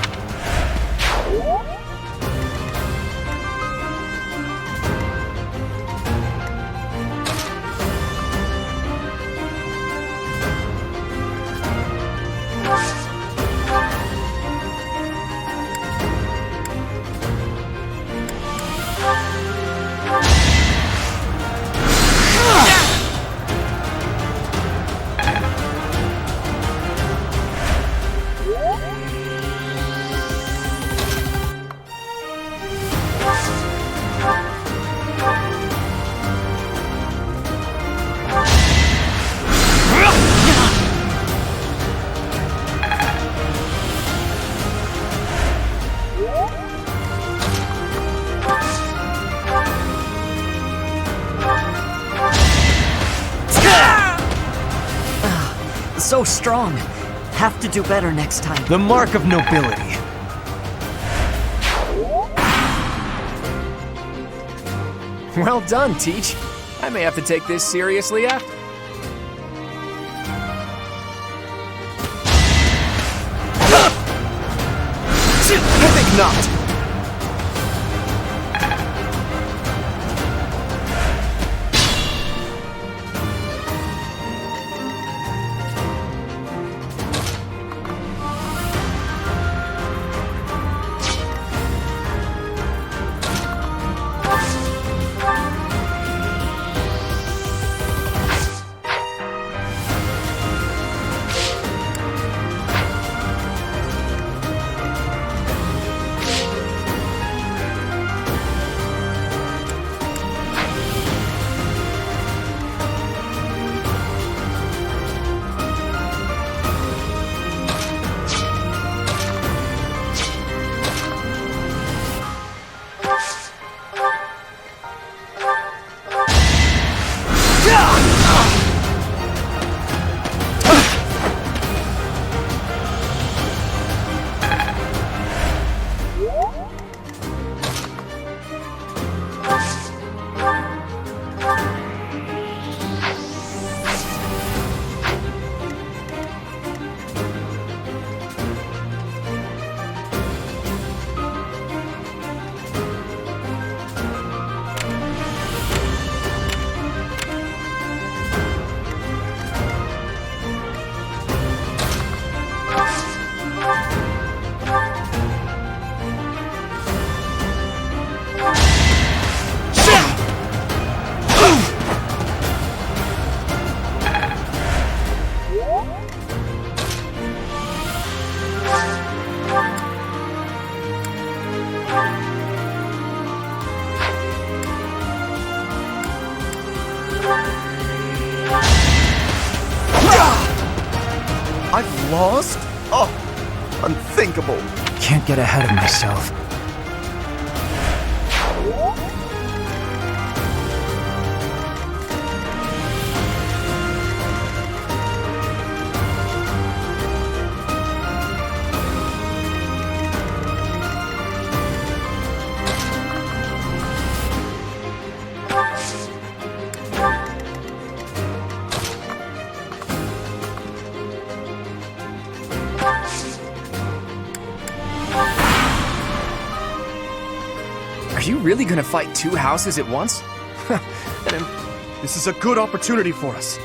So strong. Have to do better next time. the mark of nobility. Well done, Teach. I may have to take this seriously after. I think not. I've lost? Oh, unthinkable. Can't get ahead of myself. Are you really gonna fight two houses at once? This is a good opportunity for us.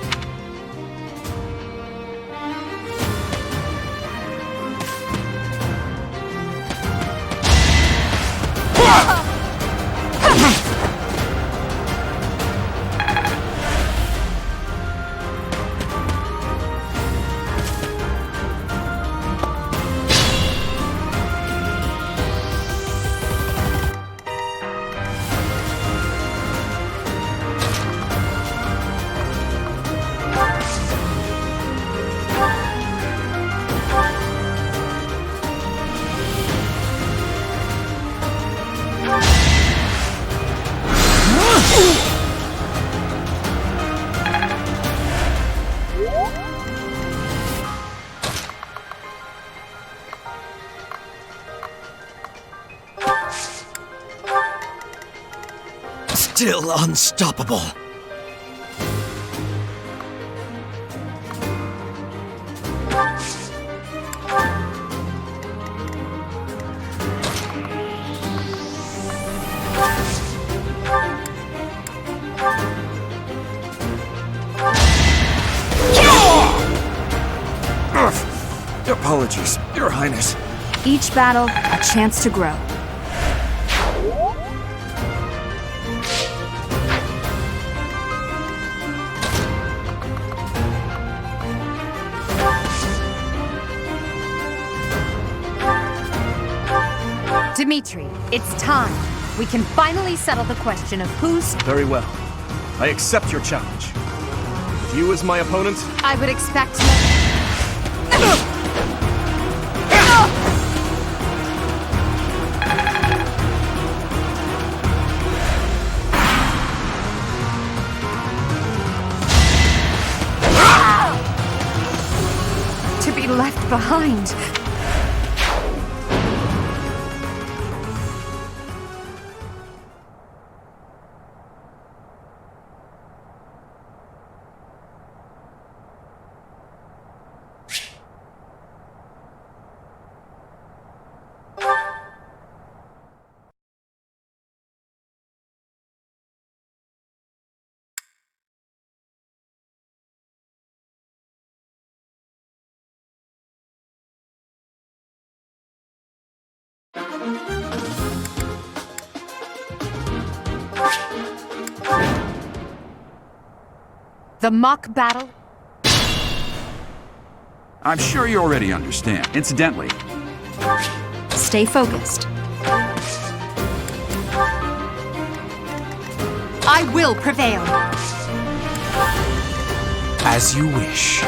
Still unstoppable. Apologies, Your Highness. Each battle, a chance to grow. Dimitri, it's time. We can finally settle the question of who's... Very well. I accept your challenge. With you as my opponent, I would expect... To be left behind. The mock battle? I'm sure you already understand. Incidentally, Stay focused. I will prevail. As you wish.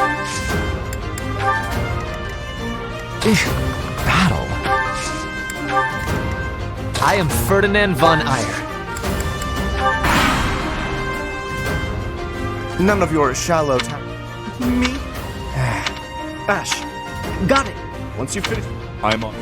Battle. I am Ferdinand von Eyre. None of your shallow me. Ash, Got it. once you finish, I'm on.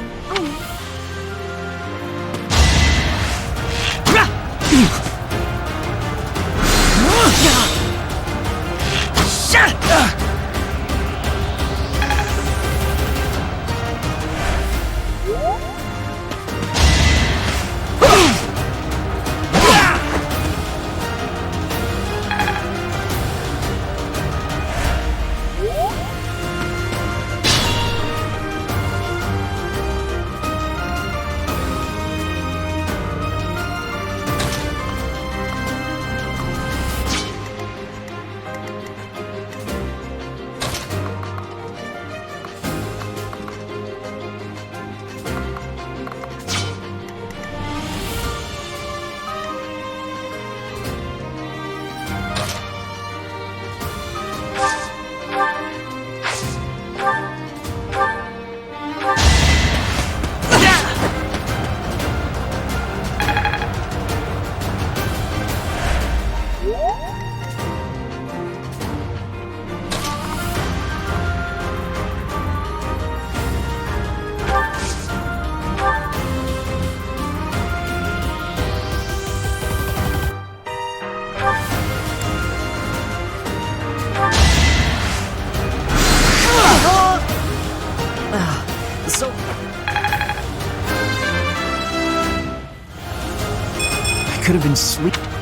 could have been sleep.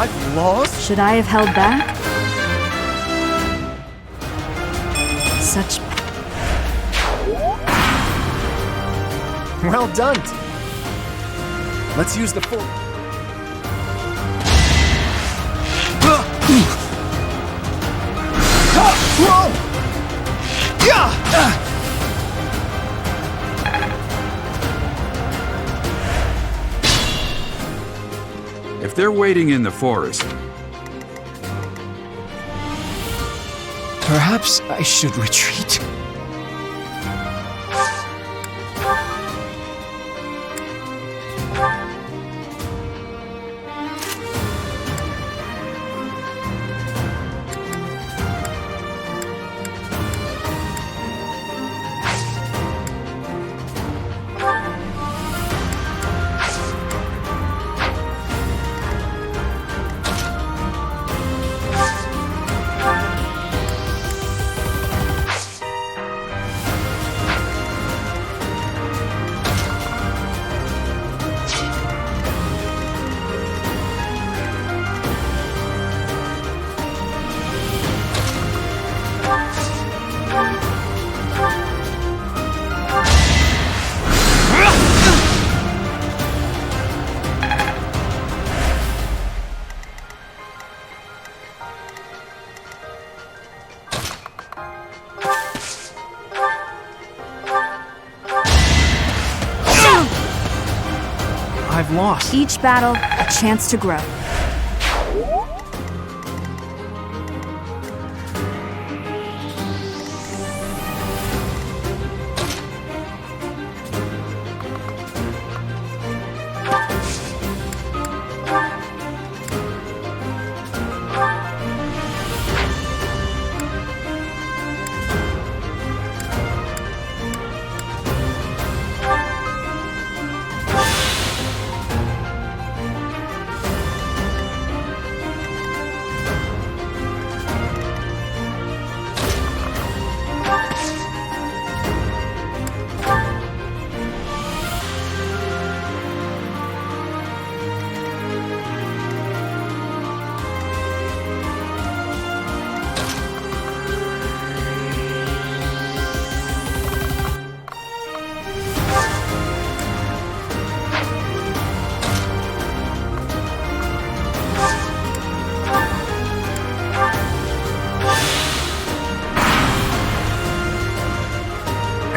I've lost? Should I have held back? Such... Well done. Let's use the full... If they're waiting in the forest, Perhaps I should retreat. I've lost. Each battle, a chance to grow.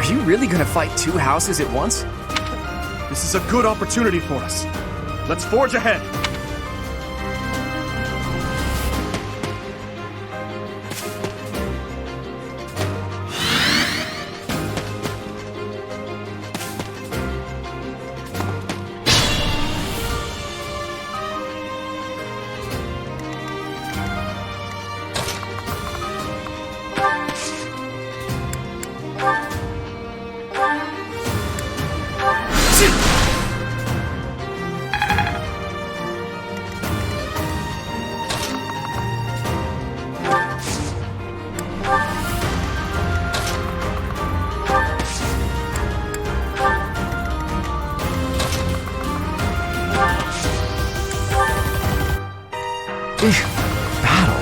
Are you really gonna fight two houses at once? This is a good opportunity for us. Let's forge ahead. Battle.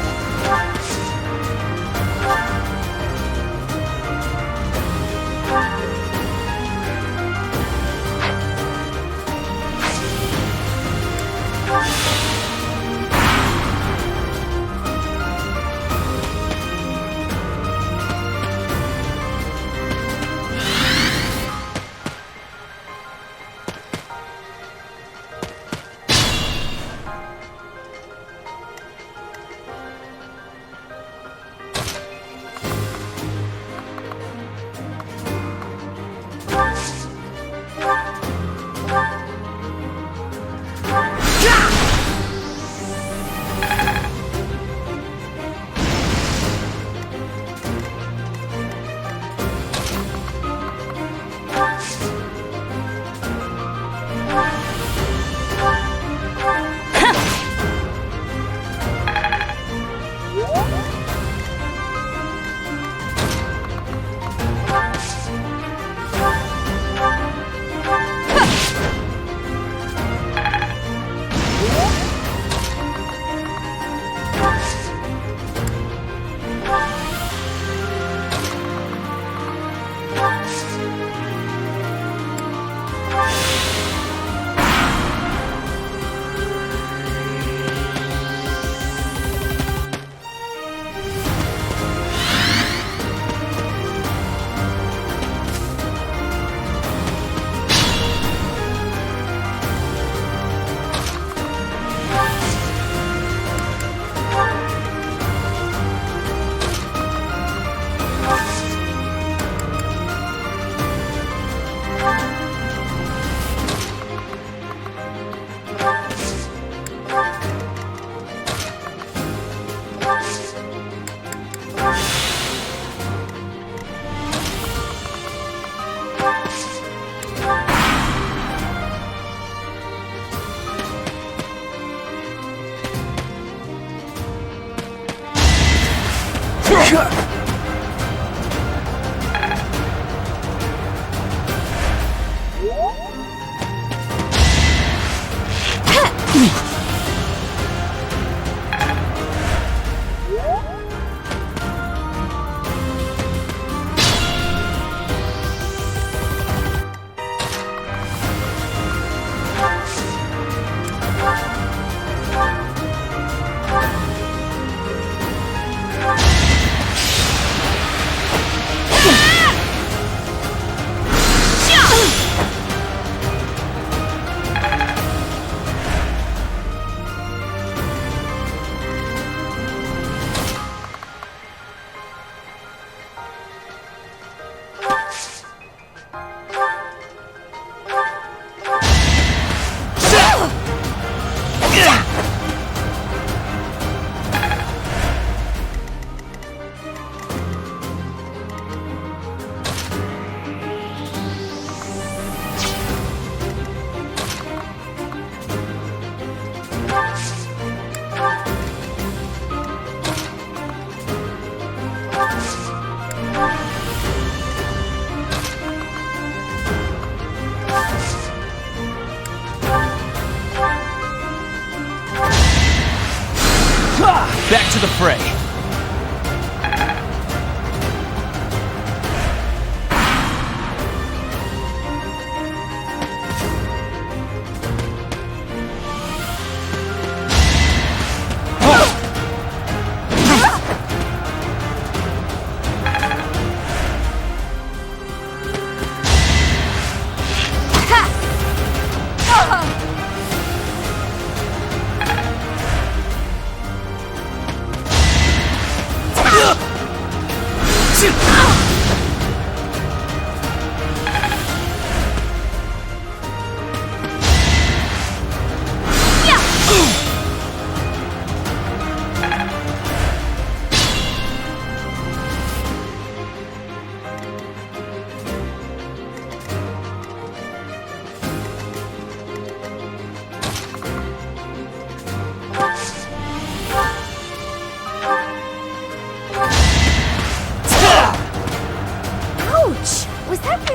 Back to the fray.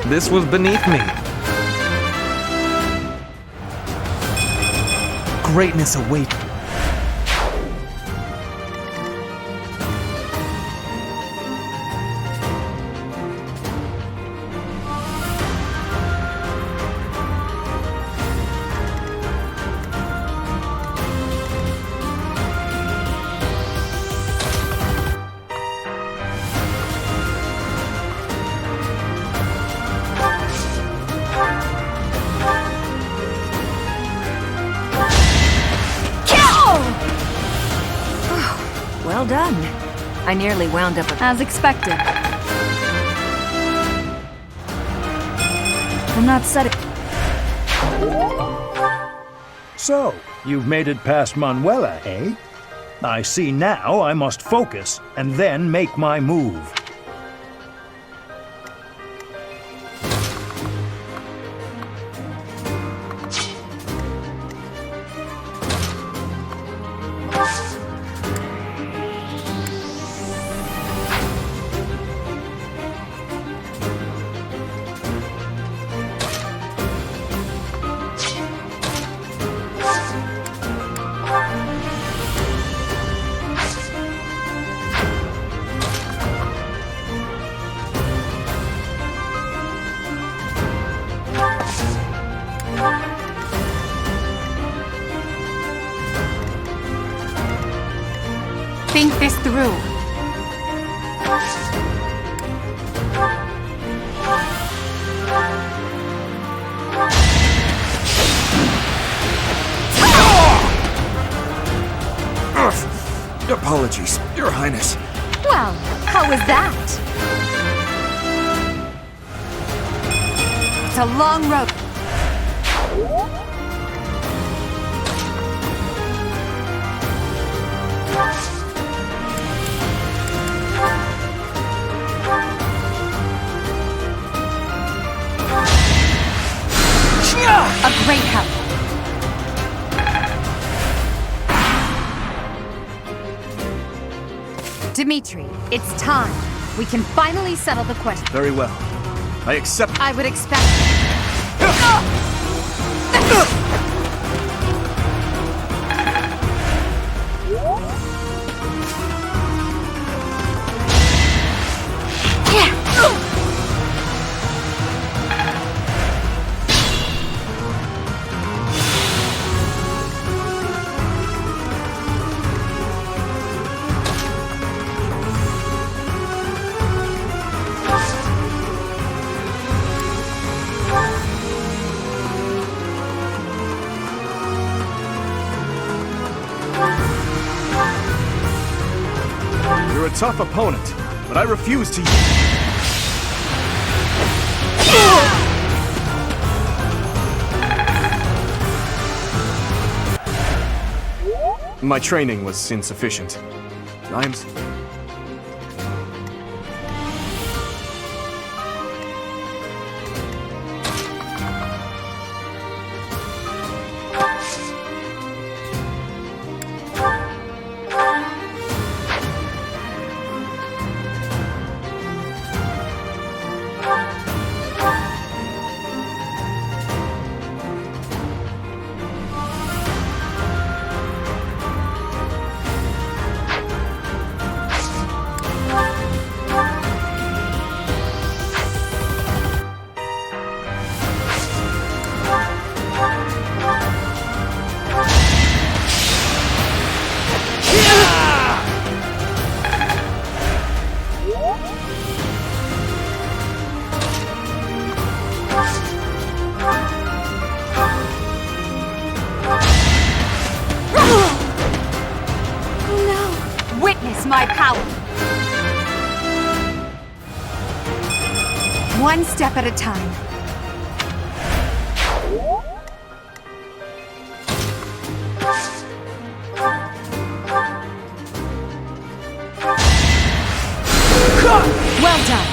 This was beneath me. Greatness awaits. Well done. I nearly wound up as expected. I'm not setting. So, you've made it past Manuela, eh? I see now I must focus and then make my move. Think this through. Apologies, Your Highness. Well, how was that? It's a long road. A great help. Dimitri, it's time. We can finally settle the question. Very well. I accept. I would expect. You're a tough opponent, but I refuse to. My training was insufficient. I'm. My power. One step at a time. Well done.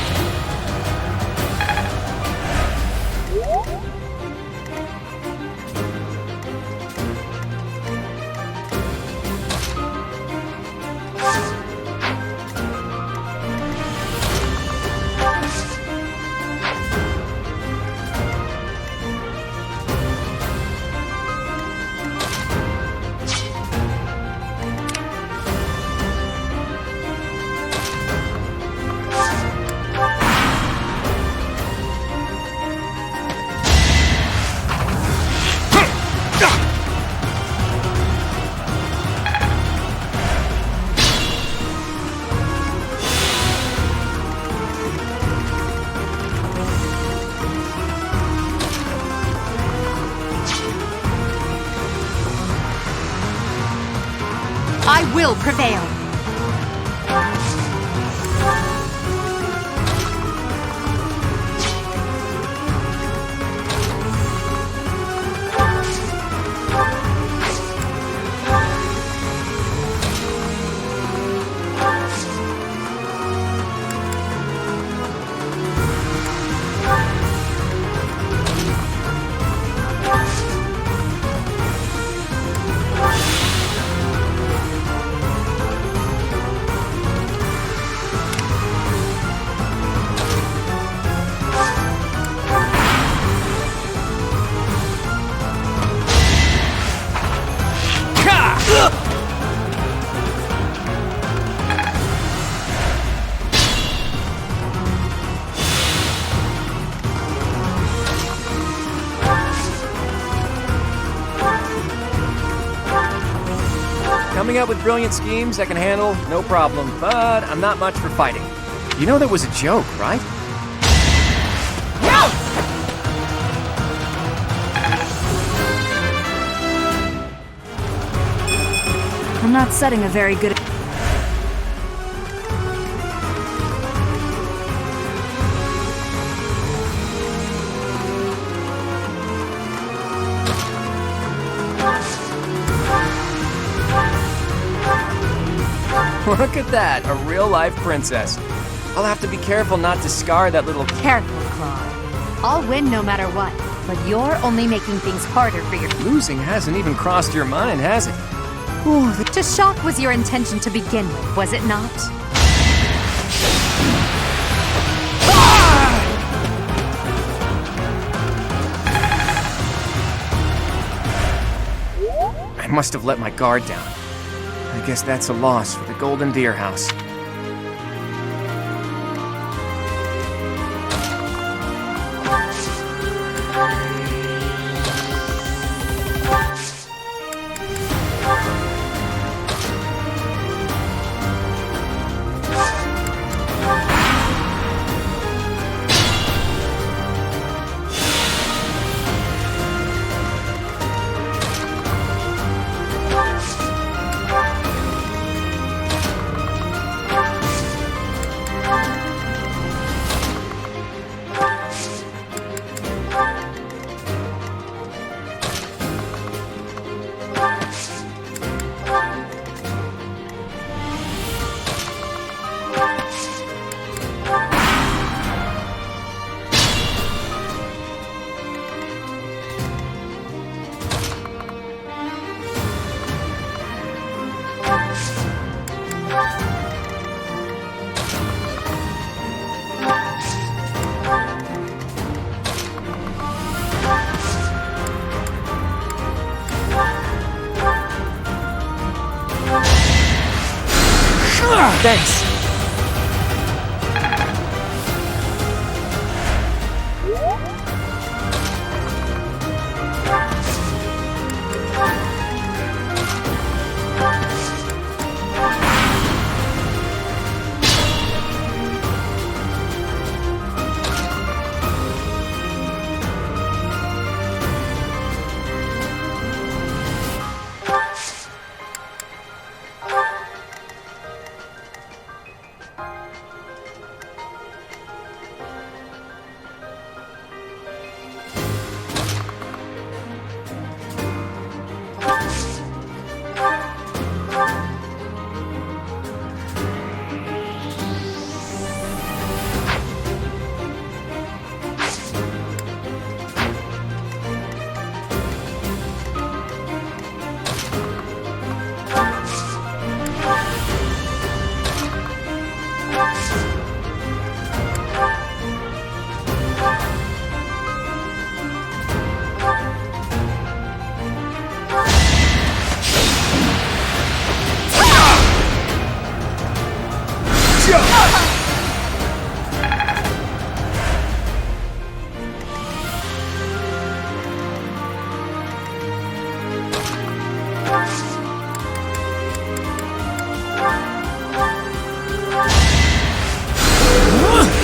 I will prevail. Coming up with brilliant schemes I can handle, no problem, but I'm not much for fighting. You know that was a joke, right? I'm not setting a very good... Look at that, a real-life princess. I'll have to be careful not to scar that little... Careful, Claude. I'll win no matter what, but you're only making things harder for your... Losing hasn't even crossed your mind, has it? Ooh, to shock was your intention to begin with, was it not? I must have let my guard down. I guess that's a loss for the Golden Deer House. Thanks.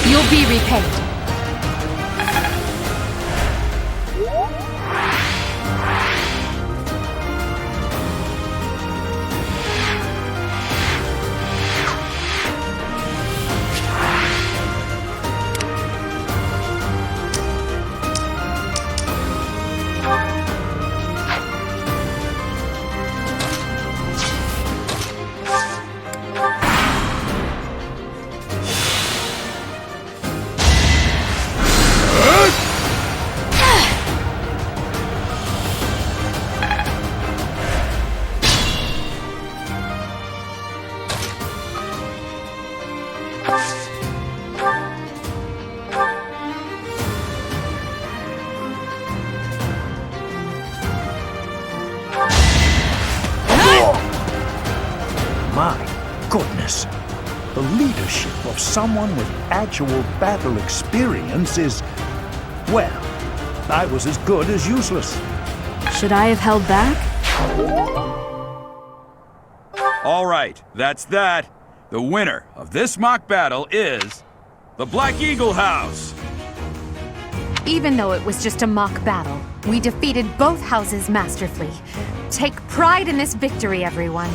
You'll be repaid. My goodness. The leadership of someone with actual battle experience is... well, I was as good as useless. Should I have held back? All right, that's that. The winner of this mock battle is the Black Eagle House. Even though it was just a mock battle, we defeated both houses masterfully. Take pride in this victory, everyone.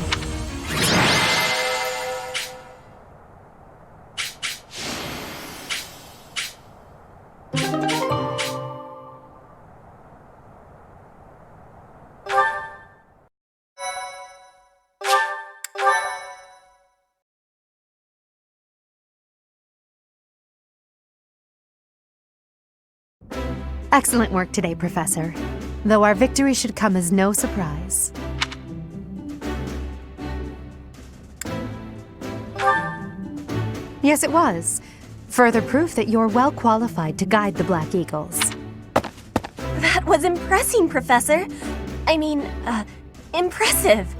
Excellent work today, Professor. Though our victory should come as no surprise. Yes, it was. Further proof that you're well qualified to guide the Black Eagles. That was impressing, Professor. Impressive.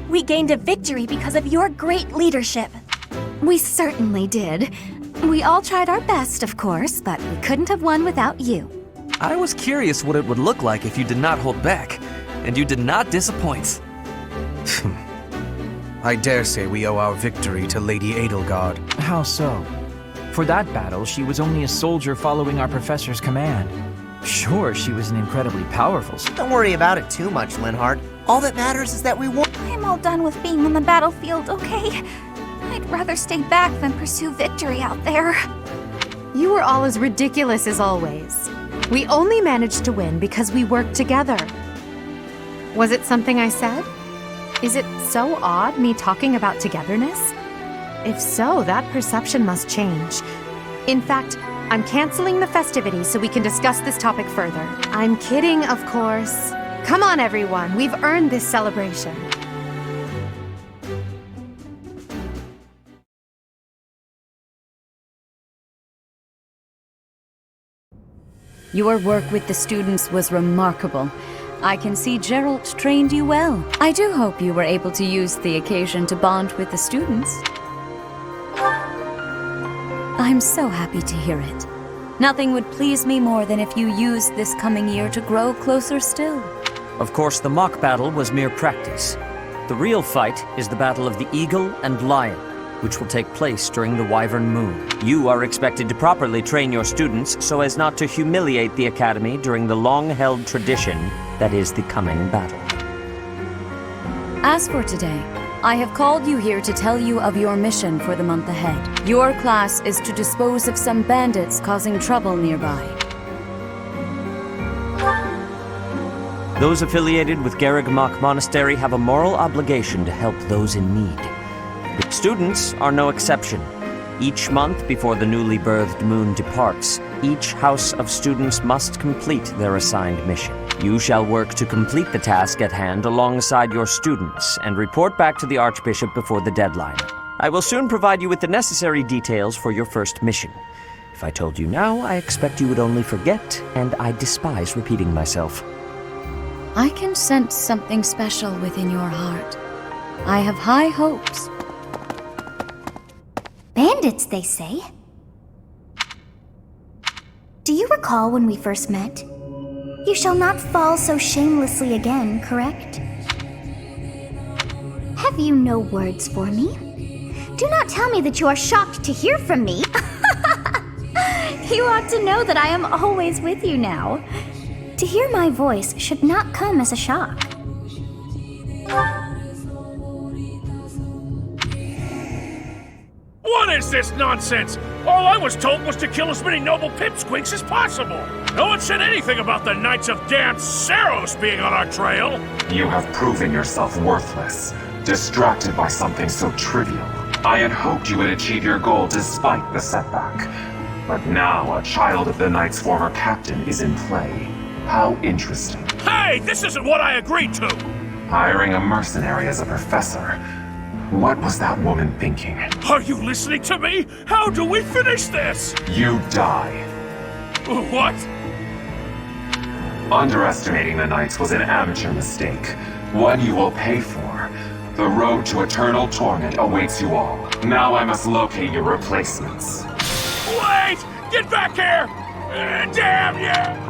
We gained a victory because of your great leadership. We certainly did. We all tried our best, of course, but we couldn't have won without you. I was curious what it would look like if you did not hold back, and you did not disappoint. I dare say we owe our victory to Lady Edelgard. How so? For that battle, she was only a soldier following our professor's command. Sure, she was an incredibly powerful... Don't worry about it too much, Linhardt. All that matters is that we won. I'm all done with being on the battlefield, okay? I'd rather stay back than pursue victory out there. You were all as ridiculous as always. We only managed to win because we worked together. Was it something I said? Is it so odd, me talking about togetherness? If so, that perception must change. In fact, I'm canceling the festivities so we can discuss this topic further. I'm kidding, of course. Come on, everyone. We've earned this celebration. Your work with the students was remarkable. I can see Geralt trained you well. I do hope you were able to use the occasion to bond with the students. I'm so happy to hear it. Nothing would please me more than if you used this coming year to grow closer still. Of course, the mock battle was mere practice. The real fight is the battle of the Eagle and Lion, which will take place during the Wyvern Moon. You are expected to properly train your students so as not to humiliate the Academy during the long-held tradition that is the coming battle. As for today, I have called you here to tell you of your mission for the month ahead. Your class is to dispose of some bandits causing trouble nearby. Those affiliated with Garreg Monastery have a moral obligation to help those in need. Students are no exception. Each month before the newly birthed moon departs, each house of students must complete their assigned mission. You shall work to complete the task at hand alongside your students and report back to the Archbishop before the deadline. I will soon provide you with the necessary details for your first mission. If I told you now, I expect you would only forget, and I despise repeating myself. I can sense something special within your heart. I have high hopes. Bandits, they say. Do you recall when we first met? You shall not fall so shamelessly again, correct? Have you no words for me? Do not tell me that you are shocked to hear from me. You ought to know that I am always with you now. To hear my voice should not come as a shock. What is this nonsense? All I was told was to kill as many noble pipsqueaks as possible. No one said anything about the Knights of Dan Saros being on our trail. You have proven yourself worthless, distracted by something so trivial. I had hoped you would achieve your goal despite the setback. But now a child of the Knight's former captain is in play. How interesting. Hey, this isn't what I agreed to! Hiring a mercenary as a professor. What was that woman thinking? Are you listening to me? How do we finish this? You die. What? Underestimating the Knights was an amateur mistake. One you will pay for. The road to eternal torment awaits you all. Now I must locate your replacements. Wait! Get back here! Damn you!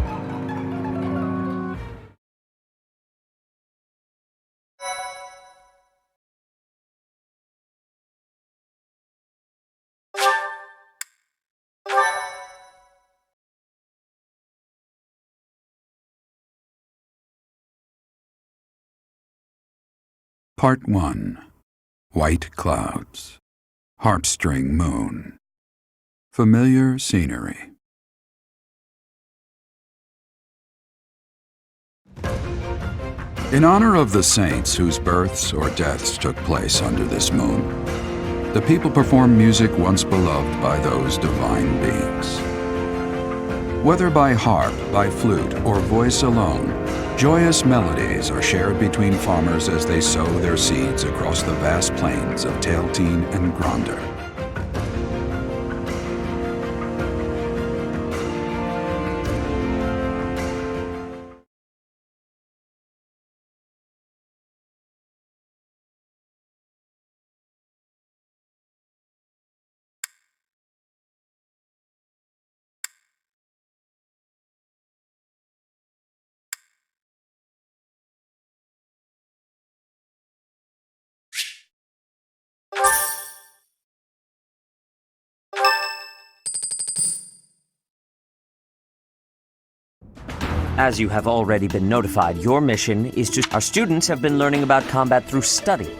Part 1. White Clouds. Harpstring Moon. Familiar scenery. In honor of the saints whose births or deaths took place under this moon, the people perform music once beloved by those divine beings. Whether by harp, by flute, or voice alone, joyous melodies are shared between farmers as they sow their seeds across the vast plains of Tailteen and Gronder. As you have already been notified, your mission is to... Our students have been learning about combat through study,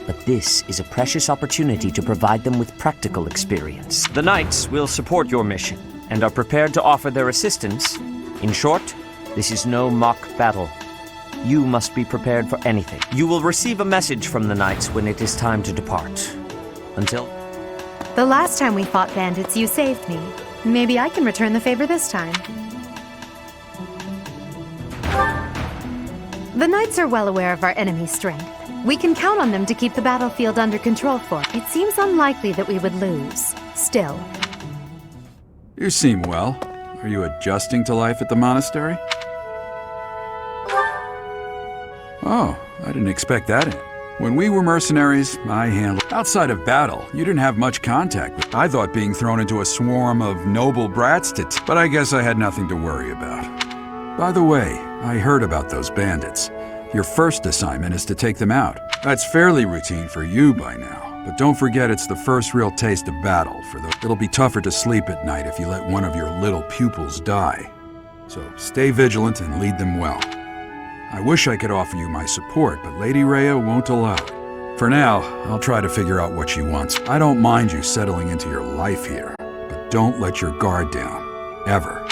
but this is a precious opportunity to provide them with practical experience. The Knights will support your mission and are prepared to offer their assistance. In short, this is no mock battle. You must be prepared for anything. You will receive a message from the Knights when it is time to depart. Until... The last time we fought bandits, you saved me. Maybe I can return the favor this time. The Knights are well aware of our enemy's strength. We can count on them to keep the battlefield under control for it. It seems unlikely that we would lose. Still. You seem well. Are you adjusting to life at the monastery? Oh, I didn't expect that in. When we were mercenaries, I handled... Outside of battle, you didn't have much contact with... I thought being thrown into a swarm of noble brats but I guess I had nothing to worry about. By the way, I heard about those bandits. Your first assignment is to take them out. That's fairly routine for you by now, but don't forget it's the first real taste of battle. It'll be tougher to sleep at night if you let one of your little pupils die. So stay vigilant and lead them well. I wish I could offer you my support, but Lady Rhea won't allow it. For now, I'll try to figure out what she wants. I don't mind you settling into your life here, but don't let your guard down. Ever.